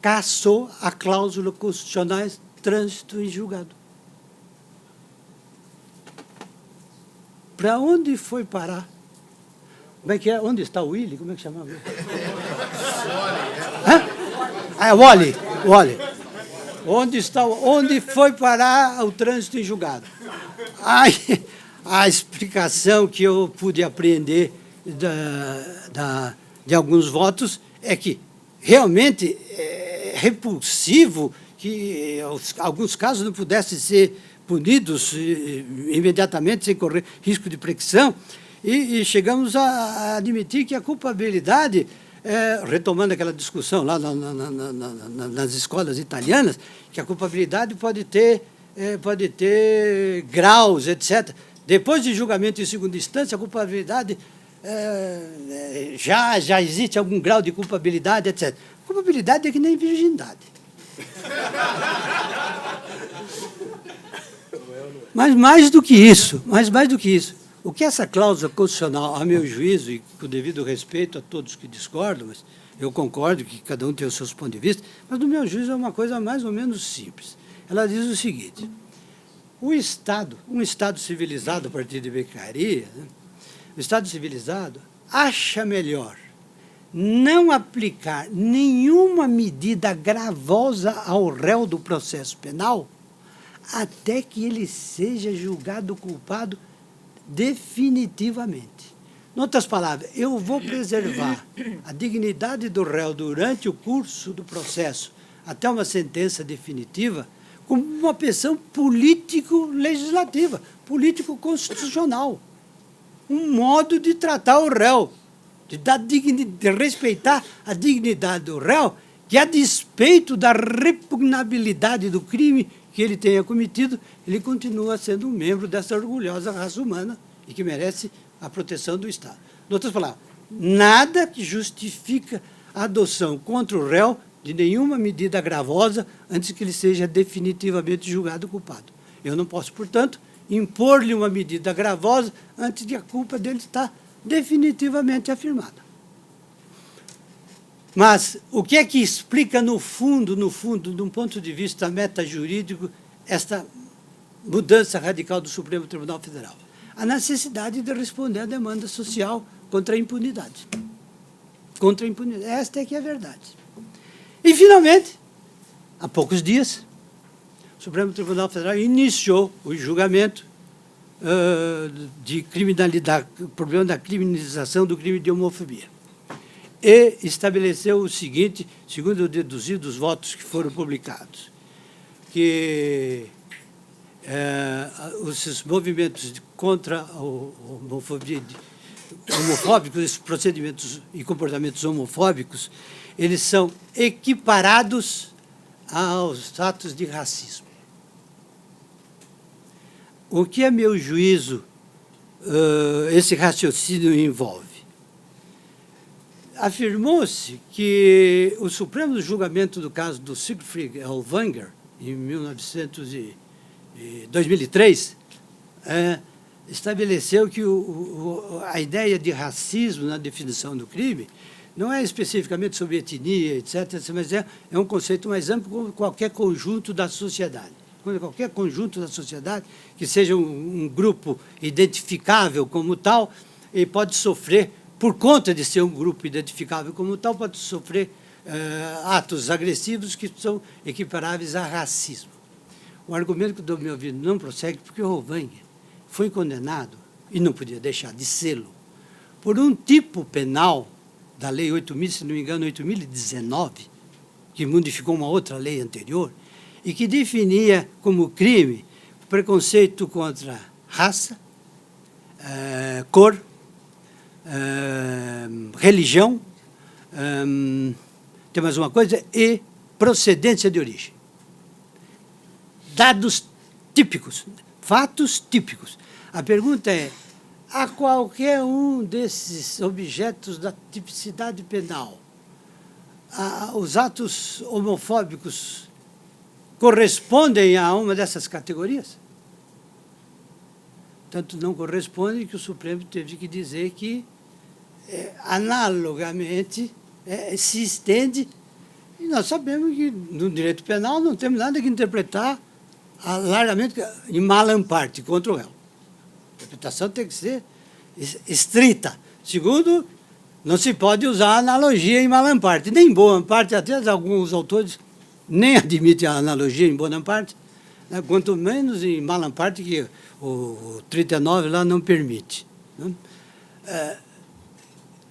Cassou a cláusula constitucional trânsito em julgado. Para onde foi parar? Como é que é? Onde está o Willy? Como é que chamava? Wally. Onde foi parar o trânsito em julgado? A explicação que eu pude apreender de alguns votos é que realmente é repulsivo que alguns casos não pudessem ser punidos imediatamente, sem correr risco de prescrição, e chegamos a admitir que a culpabilidade, retomando aquela discussão lá nas escolas italianas, que a culpabilidade pode ter graus, etc. Depois de julgamento em segunda instância, a culpabilidade já existe algum grau de culpabilidade, etc. A culpabilidade é que nem virgindade. Mas mais do que isso, o que essa cláusula constitucional, a meu juízo, e com devido respeito a todos que discordam, mas eu concordo que cada um tem os seus pontos de vista, mas, no meu juízo, é uma coisa mais ou menos simples. Ela diz o seguinte, um Estado civilizado a partir de Beccaria, o Estado civilizado acha melhor não aplicar nenhuma medida gravosa ao réu do processo penal até que ele seja julgado culpado definitivamente. Em outras palavras, eu vou preservar a dignidade do réu durante o curso do processo até uma sentença definitiva como uma pensão político-legislativa, político-constitucional. Um modo de tratar o réu, de respeitar a dignidade do réu, que, a despeito da repugnabilidade do crime que ele tenha cometido, ele continua sendo um membro dessa orgulhosa raça humana e que merece a proteção do Estado. Em outras palavras, nada que justifica a adoção contra o réu de nenhuma medida gravosa antes que ele seja definitivamente julgado culpado. Eu não posso, portanto, impor-lhe uma medida gravosa antes de a culpa dele estar definitivamente afirmada. Mas o que é que explica, no fundo, de um ponto de vista metajurídico, esta mudança radical do Supremo Tribunal Federal? A necessidade de responder à demanda social contra a impunidade. Contra a impunidade. Esta é que é a verdade. E, finalmente, há poucos dias, o Supremo Tribunal Federal iniciou o julgamento de criminalidade, o problema da criminalização do crime de homofobia. E estabeleceu o seguinte, segundo eu deduzi dos votos que foram publicados, que esses movimentos contra a homofobia, homofóbicos, esses procedimentos e comportamentos homofóbicos, eles são equiparados aos atos de racismo. O que, a meu juízo, esse raciocínio envolve? Afirmou-se que o Supremo julgamento do caso do Siegfried Ellwanger, em 1900 2003, estabeleceu que a ideia de racismo na definição do crime não é especificamente sobre etnia, etc., mas é um conceito mais amplo como qualquer conjunto da sociedade. Qualquer conjunto da sociedade que seja um grupo identificável como tal, e pode sofrer, por conta de ser um grupo identificável como tal, pode sofrer atos agressivos que são equiparáveis a racismo. O argumento do meu ouvido não prossegue porque o Rovanga foi condenado, e não podia deixar de sê-lo, por um tipo penal da Lei 8.000, se não me engano, 8.019, que modificou uma outra lei anterior, e que definia como crime o preconceito contra raça, cor, religião, tem mais uma coisa, e procedência de origem. Dados típicos, fatos típicos. A pergunta é, a qualquer um desses objetos da tipicidade penal, os atos homofóbicos correspondem a uma dessas categorias? Tanto não correspondem que o Supremo teve que dizer que, analogamente, se estende. E nós sabemos que, no direito penal, não temos nada que interpretar largamente em malam parte contra o réu. A interpretação tem que ser estrita. Segundo, não se pode usar analogia em malam parte, nem em boa parte, até alguns autores nem admitem a analogia em boa parte, né, quanto menos em malam parte, que o 39 lá não permite. Né?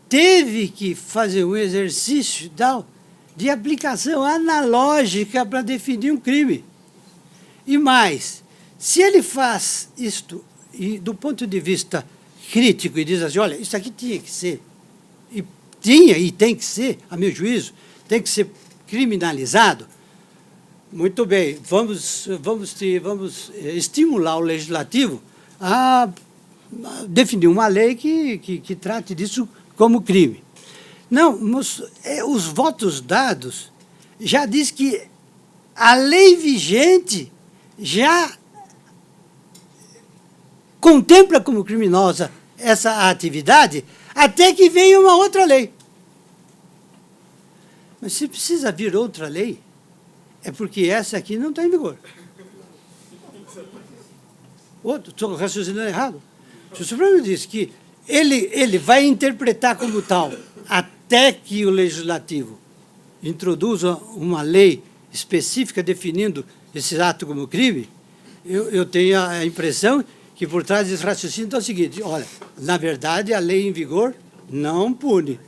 Teve que fazer um exercício de aplicação analógica para definir um crime. E mais, se ele faz isto e do ponto de vista crítico e diz assim, olha, isso aqui tinha que ser, e tinha e tem que ser, a meu juízo, tem que ser criminalizado, muito bem, vamos estimular o legislativo a definir uma lei que trate disso como crime. Não, os votos dados já diz que a lei vigente já contempla como criminosa essa atividade até que venha uma outra lei. Mas se precisa vir outra lei, é porque essa aqui não está em vigor. Estou raciocinando errado. Se o Supremo diz que ele vai interpretar como tal até que o Legislativo introduza uma lei específica definindo esse ato como crime, eu tenho a impressão que por trás desse raciocínio está o seguinte, olha, na verdade a lei em vigor não pune,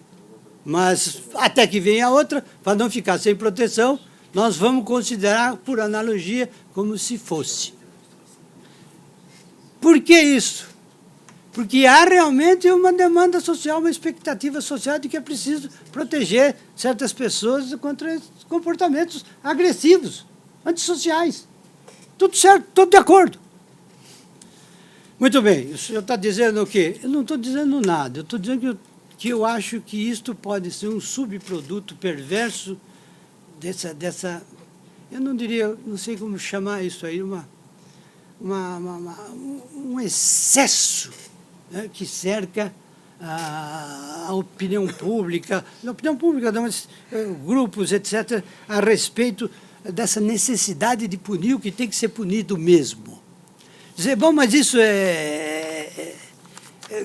mas até que venha outra, para não ficar sem proteção, nós vamos considerar, por analogia, como se fosse. Por que isso? Porque há realmente uma demanda social, uma expectativa social de que é preciso proteger certas pessoas contra comportamentos agressivos, antissociais. Tudo certo, tudo de acordo. Muito bem, o senhor está dizendo o quê? Eu não estou dizendo nada, eu estou dizendo que eu acho que isto pode ser um subproduto perverso dessa eu não diria, não sei como chamar isso aí, um excesso, né, que cerca a opinião pública, mas, grupos, etc., a respeito dessa necessidade de punir o que tem que ser punido mesmo. Dizer, bom, mas isso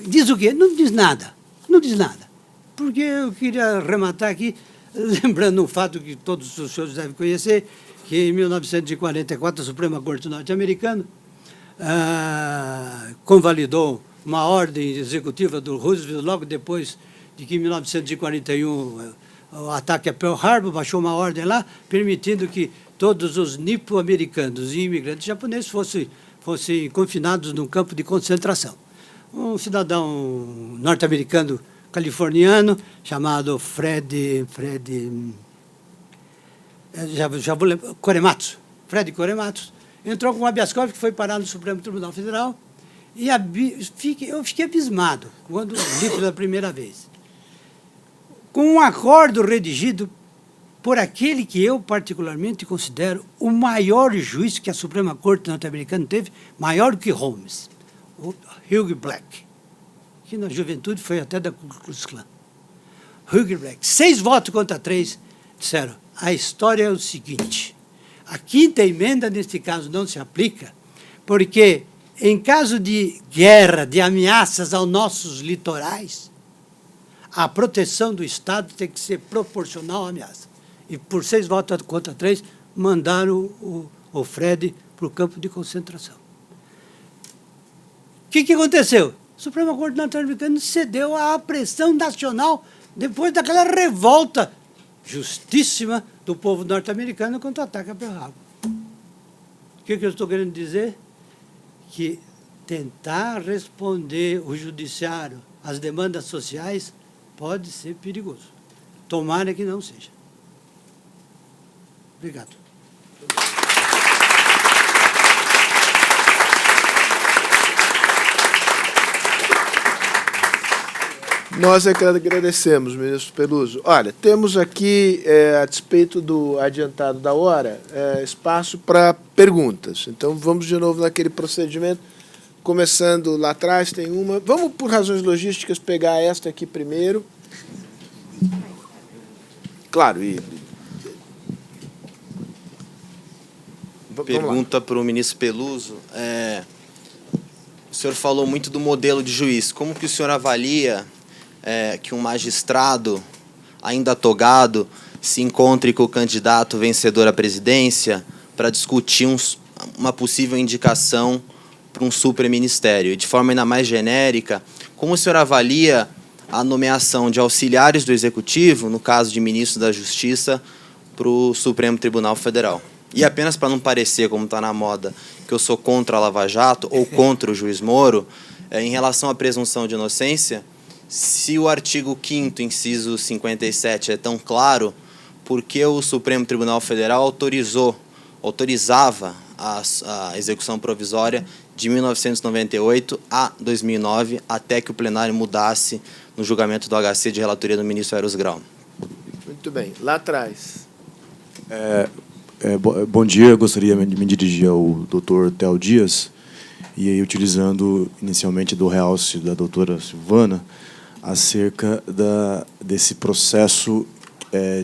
diz o quê? Não diz nada, não diz nada. Porque eu queria arrematar aqui, lembrando um fato que todos os senhores devem conhecer, que em 1944 a Suprema Corte norte-americana convalidou uma ordem executiva do Roosevelt logo depois de que, em 1941, o ataque a Pearl Harbor, baixou uma ordem lá, permitindo que todos os nipo-americanos e imigrantes japoneses fossem confinados num campo de concentração. Um cidadão norte-americano californiano chamado Fred Korematsu, entrou com um habeas corpus que foi parar no Supremo Tribunal Federal e eu fiquei abismado quando li pela primeira vez. Com um acordo redigido por aquele que eu particularmente considero o maior juiz que a Suprema Corte norte-americana teve, maior que Holmes, o Hugh Black, que na juventude foi até da Ku Klux Klan. Hugh Black, 6 votos contra 3, disseram, a história é o seguinte, a quinta emenda, neste caso, não se aplica, porque, em caso de guerra, de ameaças aos nossos litorais, a proteção do Estado tem que ser proporcional à ameaça. E, por 6 votos contra 3, mandaram o Fred para o campo de concentração. O que aconteceu? A Suprema Corte norte-americana cedeu à pressão nacional depois daquela revolta justíssima do povo norte-americano contra o ataque a Pearl Harbor. O que eu estou querendo dizer? Que tentar responder o judiciário às demandas sociais pode ser perigoso. Tomara que não seja. Obrigado. Nós é que agradecemos, ministro Peluso. Olha, temos aqui, a despeito do adiantado da hora, espaço para perguntas. Então, vamos de novo naquele procedimento. Começando lá atrás, tem uma. Vamos, por razões logísticas, pegar esta aqui primeiro. Claro, e... Pergunta para o ministro Peluso. O senhor falou muito do modelo de juiz. Como que o senhor avalia que um magistrado, ainda togado, se encontre com o candidato vencedor à presidência para discutir uma possível indicação para um supraministério? E, de forma ainda mais genérica, como o senhor avalia a nomeação de auxiliares do Executivo, no caso de ministro da Justiça, para o Supremo Tribunal Federal? E apenas para não parecer, como está na moda, que eu sou contra a Lava Jato ou contra o juiz Moro, em relação à presunção de inocência, se o artigo 5º, inciso 57, é tão claro, por que o Supremo Tribunal Federal autorizava a execução provisória de 1998 a 2009, até que o plenário mudasse no julgamento do HC de relatoria do ministro Eros Grau? Muito bem. Lá atrás. Bom dia, eu gostaria de me dirigir ao doutor Theo Dias, e aí utilizando inicialmente do realce da doutora Silvana, acerca desse processo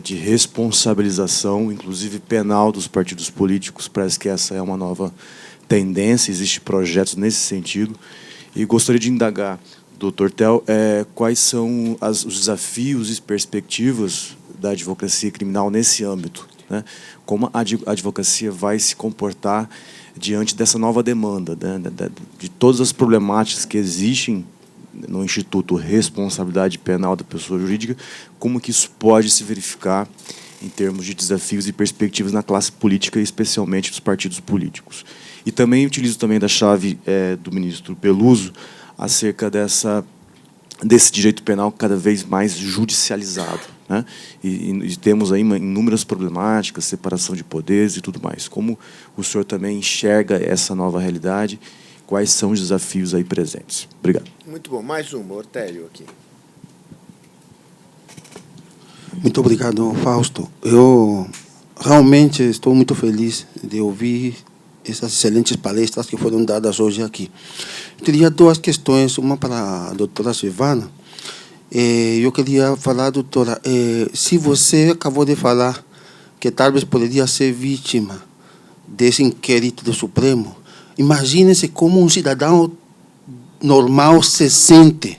de responsabilização, inclusive penal, dos partidos políticos. Parece que essa é uma nova tendência, existem projetos nesse sentido, e gostaria de indagar, doutor Theo, quais são os desafios e perspectivas da advocacia criminal nesse âmbito, né? Como a advocacia vai se comportar diante dessa nova demanda, né? De todas as problemáticas que existem no Instituto Responsabilidade Penal da Pessoa Jurídica, como que isso pode se verificar em termos de desafios e perspectivas na classe política, especialmente dos partidos políticos. E também utilizo também da chave do ministro Peluso acerca desse direito penal cada vez mais judicializado, né? E temos aí inúmeras problemáticas, separação de poderes e tudo mais. Como o senhor também enxerga essa nova realidade? Quais são os desafios aí presentes? Obrigado. Muito bom. Mais uma, Ortélio, aqui. Muito obrigado, Fausto. Eu realmente estou muito feliz de ouvir essas excelentes palestras que foram dadas hoje aqui. Eu teria 2 questões, uma para a doutora Silvana. Eu queria falar, doutora, se você acabou de falar que talvez poderia ser vítima desse inquérito do Supremo, imagine-se como um cidadão normal se sente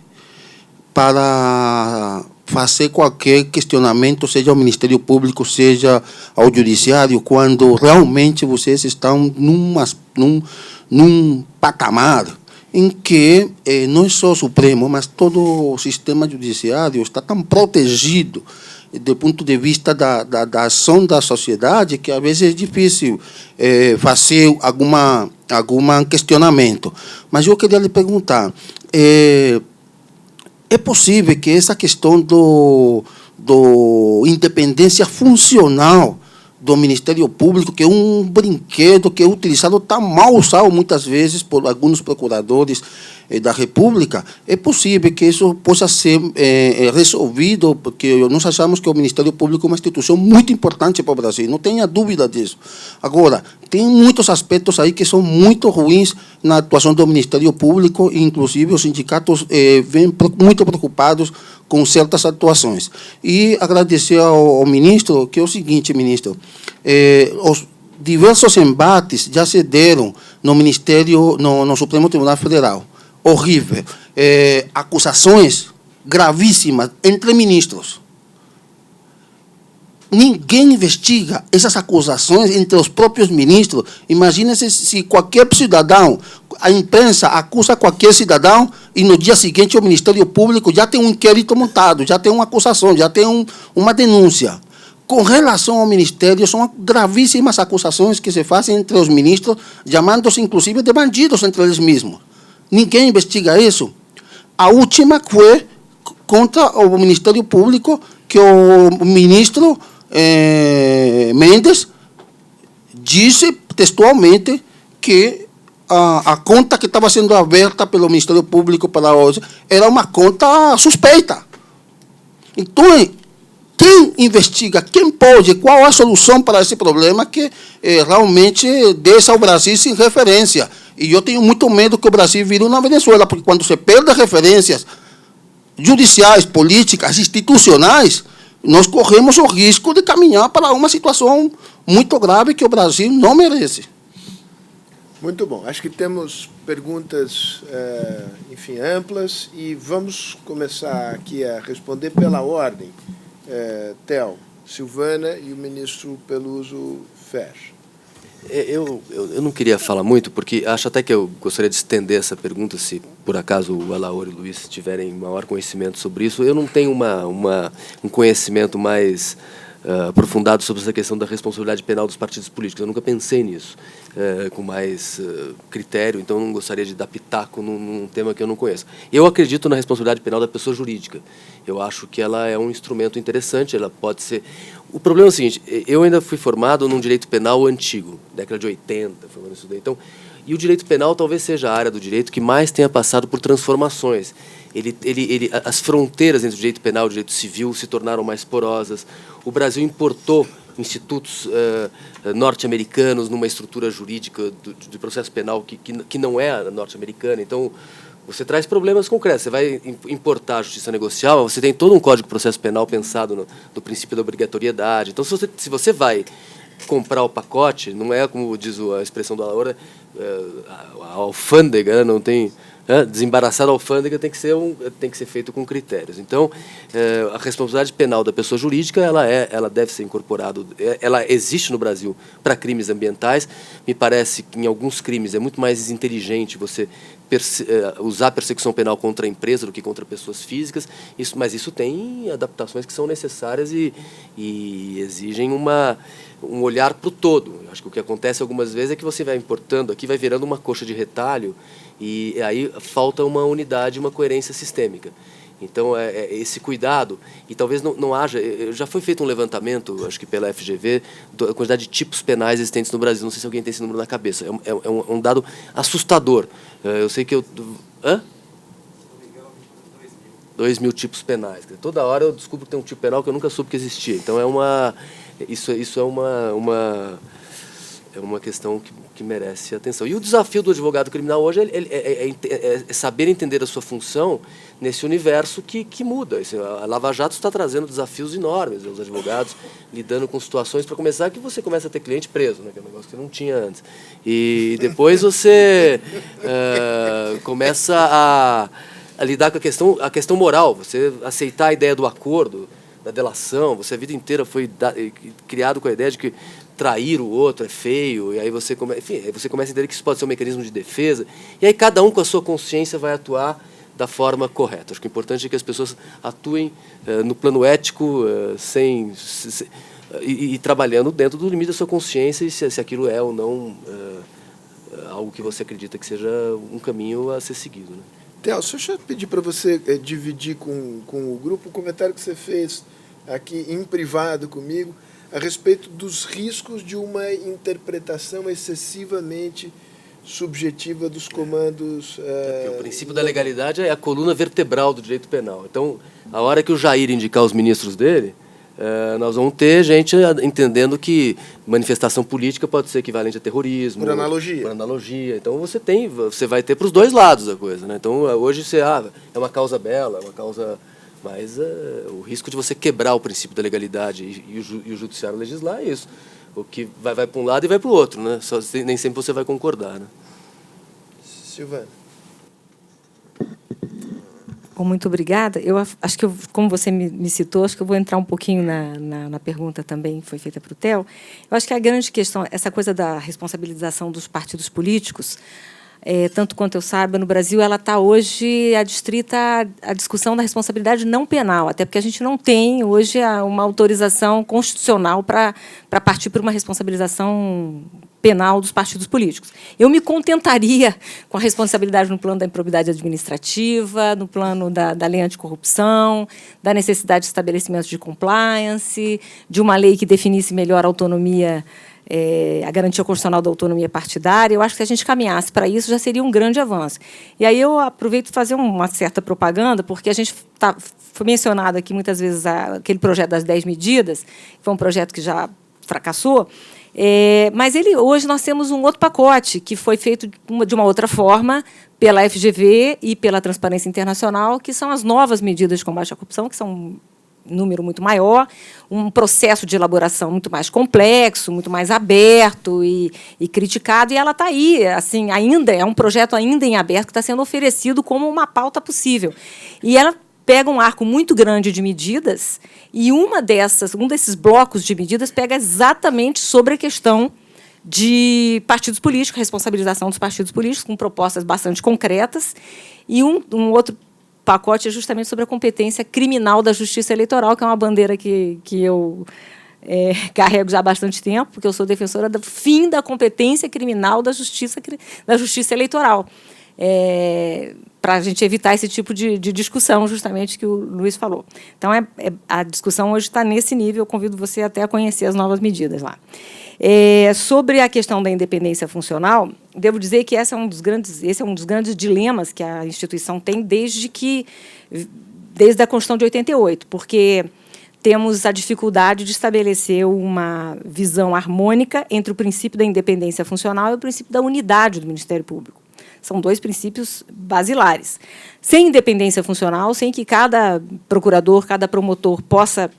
para fazer qualquer questionamento, seja ao Ministério Público, seja ao Judiciário, quando realmente vocês estão num patamar em que não só o Supremo, mas todo o sistema judiciário está tão protegido do ponto de vista da ação da sociedade, que às vezes é difícil fazer algum questionamento. Mas eu queria lhe perguntar, é possível que essa questão do independência funcional do Ministério Público, que é um brinquedo que é utilizado, está mal usado muitas vezes por alguns procuradores, da República, é possível que isso possa ser resolvido, porque nós achamos que o Ministério Público é uma instituição muito importante para o Brasil, não tenha dúvida disso. Agora, tem muitos aspectos aí que são muito ruins na atuação do Ministério Público, e inclusive os sindicatos vêm muito preocupados com certas atuações. E agradecer ao ministro, que é o seguinte, ministro, os diversos embates já se deram no Ministério, no Supremo Tribunal Federal. Horrível. Acusações gravíssimas entre ministros. Ninguém investiga essas acusações entre os próprios ministros. Imagine-se se qualquer cidadão, a imprensa acusa qualquer cidadão e no dia seguinte o Ministério Público já tem um inquérito montado, já tem uma acusação, já tem uma denúncia. Com relação ao Ministério, são gravíssimas acusações que se fazem entre os ministros, chamando-se inclusive de bandidos entre eles mesmos. Ninguém investiga isso. A última foi contra o Ministério Público, que o ministro Mendes disse textualmente que a conta que estava sendo aberta pelo Ministério Público para hoje era uma conta suspeita. Então, quem investiga, quem pode, qual a solução para esse problema que realmente deixa ao Brasil sem referência? E eu tenho muito medo que o Brasil vire uma Venezuela, porque quando se perde referências judiciais, políticas, institucionais, nós corremos o risco de caminhar para uma situação muito grave que o Brasil não merece. Muito bom. Acho que temos perguntas, enfim, amplas, e vamos começar aqui a responder pela ordem. Theo, Silvana e o ministro Peluso Fesch. Eu não queria falar muito, porque acho até que eu gostaria de estender essa pergunta, se por acaso o Alaor e o Luiz tiverem maior conhecimento sobre isso. Eu não tenho um conhecimento mais aprofundado sobre essa questão da responsabilidade penal dos partidos políticos. Eu nunca pensei nisso com mais critério, então eu não gostaria de dar pitaco num tema que eu não conheço. Eu acredito na responsabilidade penal da pessoa jurídica. Eu acho que ela é um instrumento interessante, ela pode ser... O problema é o seguinte, eu ainda fui formado num direito penal antigo, década de 80, foi quando eu estudei. Então, e o direito penal talvez seja a área do direito que mais tenha passado por transformações. As fronteiras entre o direito penal e o direito civil se tornaram mais porosas. O Brasil importou institutos norte-americanos numa estrutura jurídica de processo penal que não é norte-americana. Então, você traz problemas concretos. Você vai importar a justiça negocial, você tem todo um código de processo penal pensado no princípio da obrigatoriedade. Então, se você vai comprar o pacote, não é como diz a expressão da Laura, a alfândega, não tem... desembaraçar a alfândega tem que ser feito com critérios. Então, a responsabilidade penal da pessoa jurídica ela deve ser incorporada. Ela existe no Brasil para crimes ambientais. Me parece que em alguns crimes é muito mais inteligente você usar persecução penal contra a empresa do que contra pessoas físicas. Mas isso tem adaptações que são necessárias e exigem um olhar para o todo. Eu acho que o que acontece algumas vezes é que você vai importando aqui, vai virando uma coxa de retalho, e aí falta uma unidade, uma coerência sistêmica. Então, esse cuidado, e talvez não haja... Já foi feito um levantamento, acho que pela FGV, da quantidade de tipos penais existentes no Brasil. Não sei se alguém tem esse número na cabeça. É um dado assustador. Eu sei que 2.000 tipos penais. Toda hora eu descubro que tem um tipo penal que eu nunca soube que existia. Então, isso é uma questão que merece atenção. E o desafio do advogado criminal hoje é saber entender a sua função nesse universo que muda. A Lava Jato está trazendo desafios enormes aos advogados, lidando com situações, para começar, que você começa a ter cliente preso, né, que é um negócio que não tinha antes. E depois você começa a lidar com a questão moral, você aceitar a ideia do acordo, da delação. Você a vida inteira foi criado com a ideia de que trair o outro é feio, e aí você começa a entender que isso pode ser um mecanismo de defesa, e aí cada um com a sua consciência vai atuar da forma correta. Acho que o importante é que as pessoas atuem no plano ético, e trabalhando dentro do limite da sua consciência, e se aquilo é ou não algo que você acredita que seja um caminho a ser seguido, né? Theo, deixa eu pedir para você dividir com o grupo o comentário que você fez aqui em privado comigo a respeito dos riscos de uma interpretação excessivamente subjetiva dos comandos... O princípio da legalidade é a coluna vertebral do direito penal. Então, a hora que o Jair indicar os ministros dele, nós vamos ter gente entendendo que manifestação política pode ser equivalente a terrorismo. Por analogia. Por analogia. Então, você vai ter para os dois lados a coisa, né? Então, hoje é uma causa bela, é uma causa... Mas o risco de você quebrar o princípio da legalidade e o judiciário legislar é isso. O que vai para um lado e vai para o outro, né? Nem sempre você vai concordar, né? Silvana. Bom, muito obrigada. Eu acho que, como você me citou, acho que eu vou entrar um pouquinho na pergunta também que foi feita para o Theo. Eu acho que a grande questão, essa coisa da responsabilização dos partidos políticos, tanto quanto eu saiba, no Brasil, ela está hoje adstrita à discussão da responsabilidade não penal, até porque a gente não tem hoje uma autorização constitucional para partir para uma responsabilização penal dos partidos políticos. Eu me contentaria com a responsabilidade no plano da improbidade administrativa, no plano da lei anticorrupção, da necessidade de estabelecimento de compliance, de uma lei que definisse melhor a autonomia, a garantia constitucional da autonomia partidária. Eu acho que se a gente caminhasse para isso, já seria um grande avanço. E aí eu aproveito para fazer uma certa propaganda, porque a gente foi mencionado aqui muitas vezes aquele projeto das 10 medidas, que foi um projeto que já fracassou, mas hoje nós temos um outro pacote que foi feito de uma outra forma pela FGV e pela Transparência Internacional, que são as novas medidas de combate à corrupção, que são número muito maior, um processo de elaboração muito mais complexo, muito mais aberto e criticado, e ela está aí, assim, ainda é um projeto ainda em aberto que está sendo oferecido como uma pauta possível. E ela pega um arco muito grande de medidas, e um desses blocos de medidas pega exatamente sobre a questão de partidos políticos, responsabilização dos partidos políticos, com propostas bastante concretas, e um outro pacote é justamente sobre a competência criminal da Justiça Eleitoral, que é uma bandeira que eu carrego já há bastante tempo, porque eu sou defensora do fim da competência criminal da Justiça Eleitoral, para a gente evitar esse tipo de discussão, justamente, que o Luiz falou. Então, a discussão hoje está nesse nível, eu convido você até a conhecer as novas medidas lá. Sobre a questão da independência funcional, devo dizer que esse é um dos grandes dilemas que a instituição tem desde a Constituição de 88, porque temos a dificuldade de estabelecer uma visão harmônica entre o princípio da independência funcional e o princípio da unidade do Ministério Público. São dois princípios basilares. Sem independência funcional, sem que cada procurador, cada promotor possa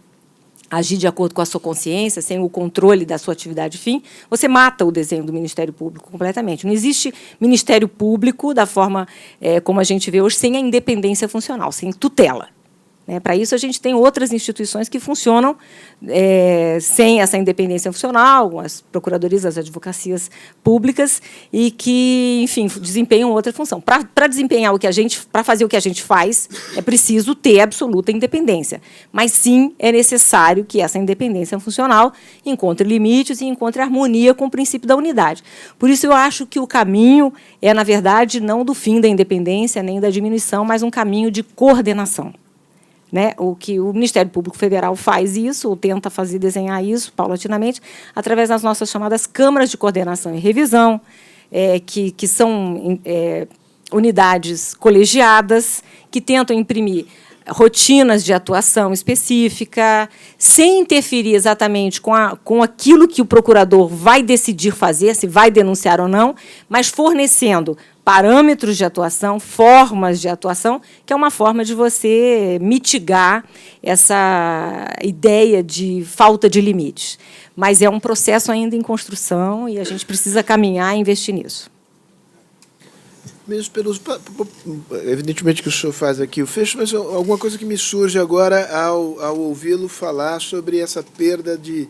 agir de acordo com a sua consciência, sem o controle da sua atividade fim, você mata o desenho do Ministério Público completamente. Não existe Ministério Público da forma como a gente vê hoje, sem a independência funcional, sem tutela. Para isso, a gente tem outras instituições que funcionam sem essa independência funcional, as procuradorias, as advocacias públicas, e que, enfim, desempenham outra função. Para desempenhar para fazer o que a gente faz, é preciso ter absoluta independência. Mas, sim, é necessário que essa independência funcional encontre limites e encontre harmonia com o princípio da unidade. Por isso, eu acho que o caminho na verdade, não do fim da independência, nem da diminuição, mas um caminho de coordenação. O que o Ministério Público Federal faz isso, ou tenta desenhar isso paulatinamente, através das nossas chamadas câmaras de coordenação e revisão, que são unidades colegiadas, que tentam imprimir rotinas de atuação específica, sem interferir exatamente com aquilo que o procurador vai decidir fazer, se vai denunciar ou não, mas fornecendo parâmetros de atuação, formas de atuação, que é uma forma de você mitigar essa ideia de falta de limites. Mas é um processo ainda em construção e a gente precisa caminhar e investir nisso. Mesmo evidentemente que o senhor faz aqui o fecho, mas alguma coisa que me surge agora ao ouvi-lo falar sobre essa perda de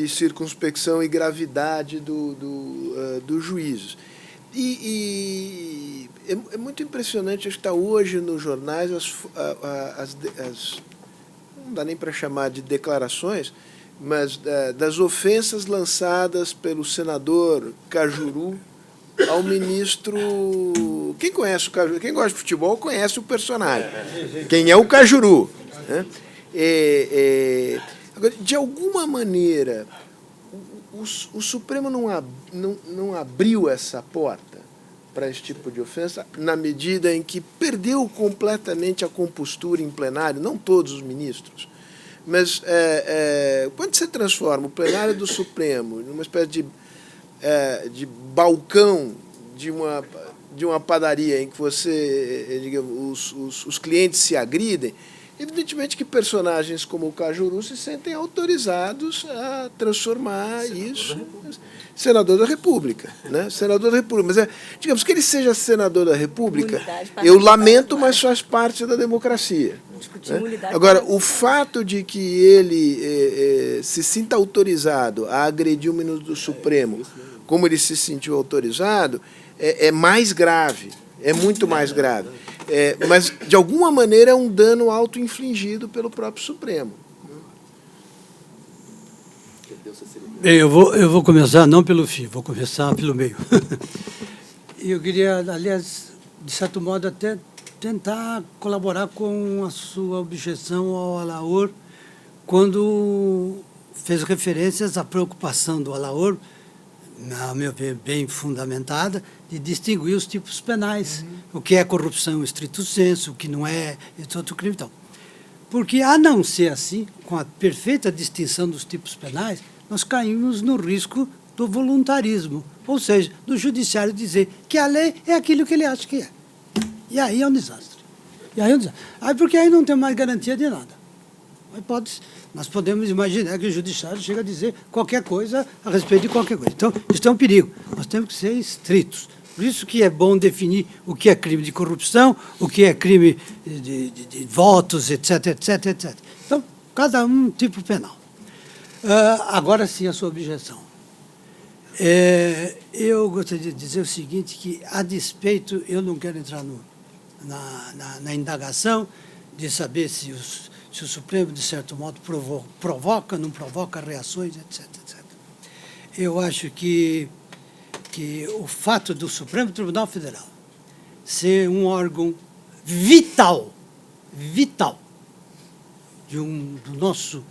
circunspecção e gravidade dos juízos. E é muito impressionante estar hoje nos jornais não dá nem para chamar de declarações, mas das ofensas lançadas pelo senador Cajuru ao ministro. Quem conhece o Cajuru? Quem gosta de futebol conhece o personagem. Quem é o Cajuru? Agora, de alguma maneira, o Supremo não abriu essa porta para esse tipo de ofensa na medida em que perdeu completamente a compostura em plenário, não todos os ministros, mas quando você transforma o plenário do Supremo numa espécie de balcão de uma padaria em que os clientes se agridem, evidentemente que personagens como o Cajuru se sentem autorizados a transformar isso em senador da República, né? Senador da República. Mas, digamos que ele seja senador da República, eu lamento, mas faz parte da democracia. Né? Agora, o fato de que ele se sinta autorizado a agredir o ministro do Supremo, como ele se sentiu autorizado, é mais grave, é muito mais grave. Mas, de alguma maneira, é um dano auto-infligido pelo próprio Supremo. Bem, eu vou começar não pelo fim, vou começar pelo meio. Eu queria, aliás, de certo modo, até tentar colaborar com a sua objeção ao Alaor, quando fez referências à preocupação do Alaor, na meu ver, bem fundamentada, de distinguir os tipos penais, o que é corrupção estrito sensu, o que não é, esse outro crime e tal. Porque, a não ser assim, com a perfeita distinção dos tipos penais, nós caímos no risco do voluntarismo, ou seja, do judiciário dizer que a lei é aquilo que ele acha que é. E aí é um desastre. Porque aí não tem mais garantia de nada. Nós podemos imaginar que o judiciário chega a dizer qualquer coisa a respeito de qualquer coisa. Então, isso é um perigo. Nós temos que ser estritos. Por isso que é bom definir o que é crime de corrupção, o que é crime de votos, etc, etc, etc. Então, cada um tipo penal. Agora sim, a sua objeção. Eu gostaria de dizer o seguinte, que, a despeito, eu não quero entrar na indagação de saber se o Supremo, de certo modo, provoca, não provoca reações, etc, etc. Eu acho que o fato do Supremo Tribunal Federal ser um órgão vital do nosso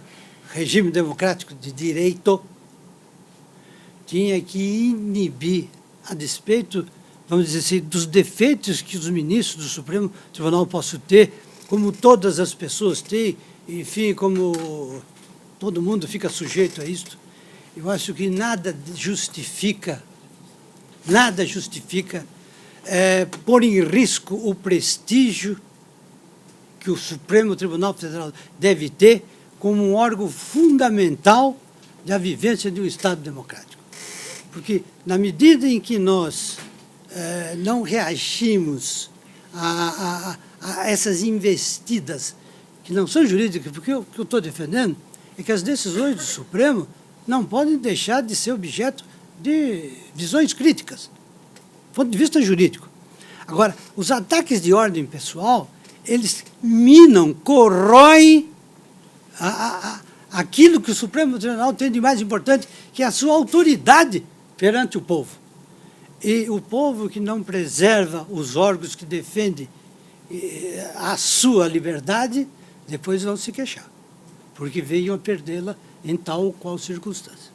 regime democrático de direito tinha que inibir, a despeito, vamos dizer assim, dos defeitos que os ministros do Supremo Tribunal possam ter, como todas as pessoas têm, enfim, como todo mundo fica sujeito a isto. Eu acho que nada justifica pôr em risco o prestígio que o Supremo Tribunal Federal deve ter como um órgão fundamental da vivência de um Estado democrático. Porque, na medida em que nós não reagimos a essas investidas, que não são jurídicas, porque o que eu estou defendendo é que as decisões do Supremo não podem deixar de ser objeto de visões críticas, do ponto de vista jurídico. Agora, os ataques de ordem pessoal, eles minam, corroem aquilo que o Supremo Tribunal tem de mais importante, que é a sua autoridade perante o povo. E o povo que não preserva os órgãos que defendem a sua liberdade, depois vão se queixar, porque venham a perdê-la em tal ou qual circunstância.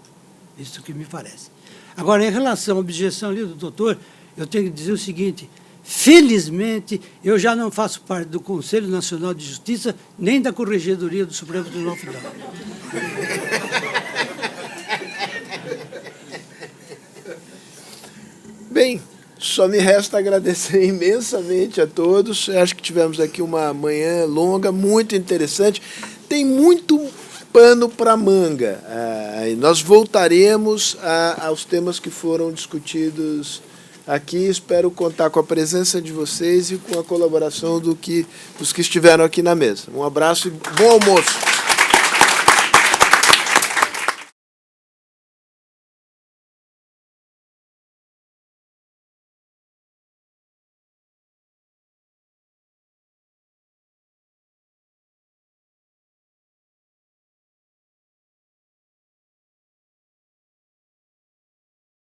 Isso que me parece. Agora, em relação à objeção ali do doutor, eu tenho que dizer o seguinte: felizmente, eu já não faço parte do Conselho Nacional de Justiça, nem da Corregedoria do Supremo Tribunal Federal. Bem, só me resta agradecer imensamente a todos. Acho que tivemos aqui uma manhã longa, muito interessante. Tem muito pano para manga. Nós voltaremos aos temas que foram discutidos aqui. Espero contar com a presença de vocês e com a colaboração dos que estiveram aqui na mesa. Um abraço e bom almoço.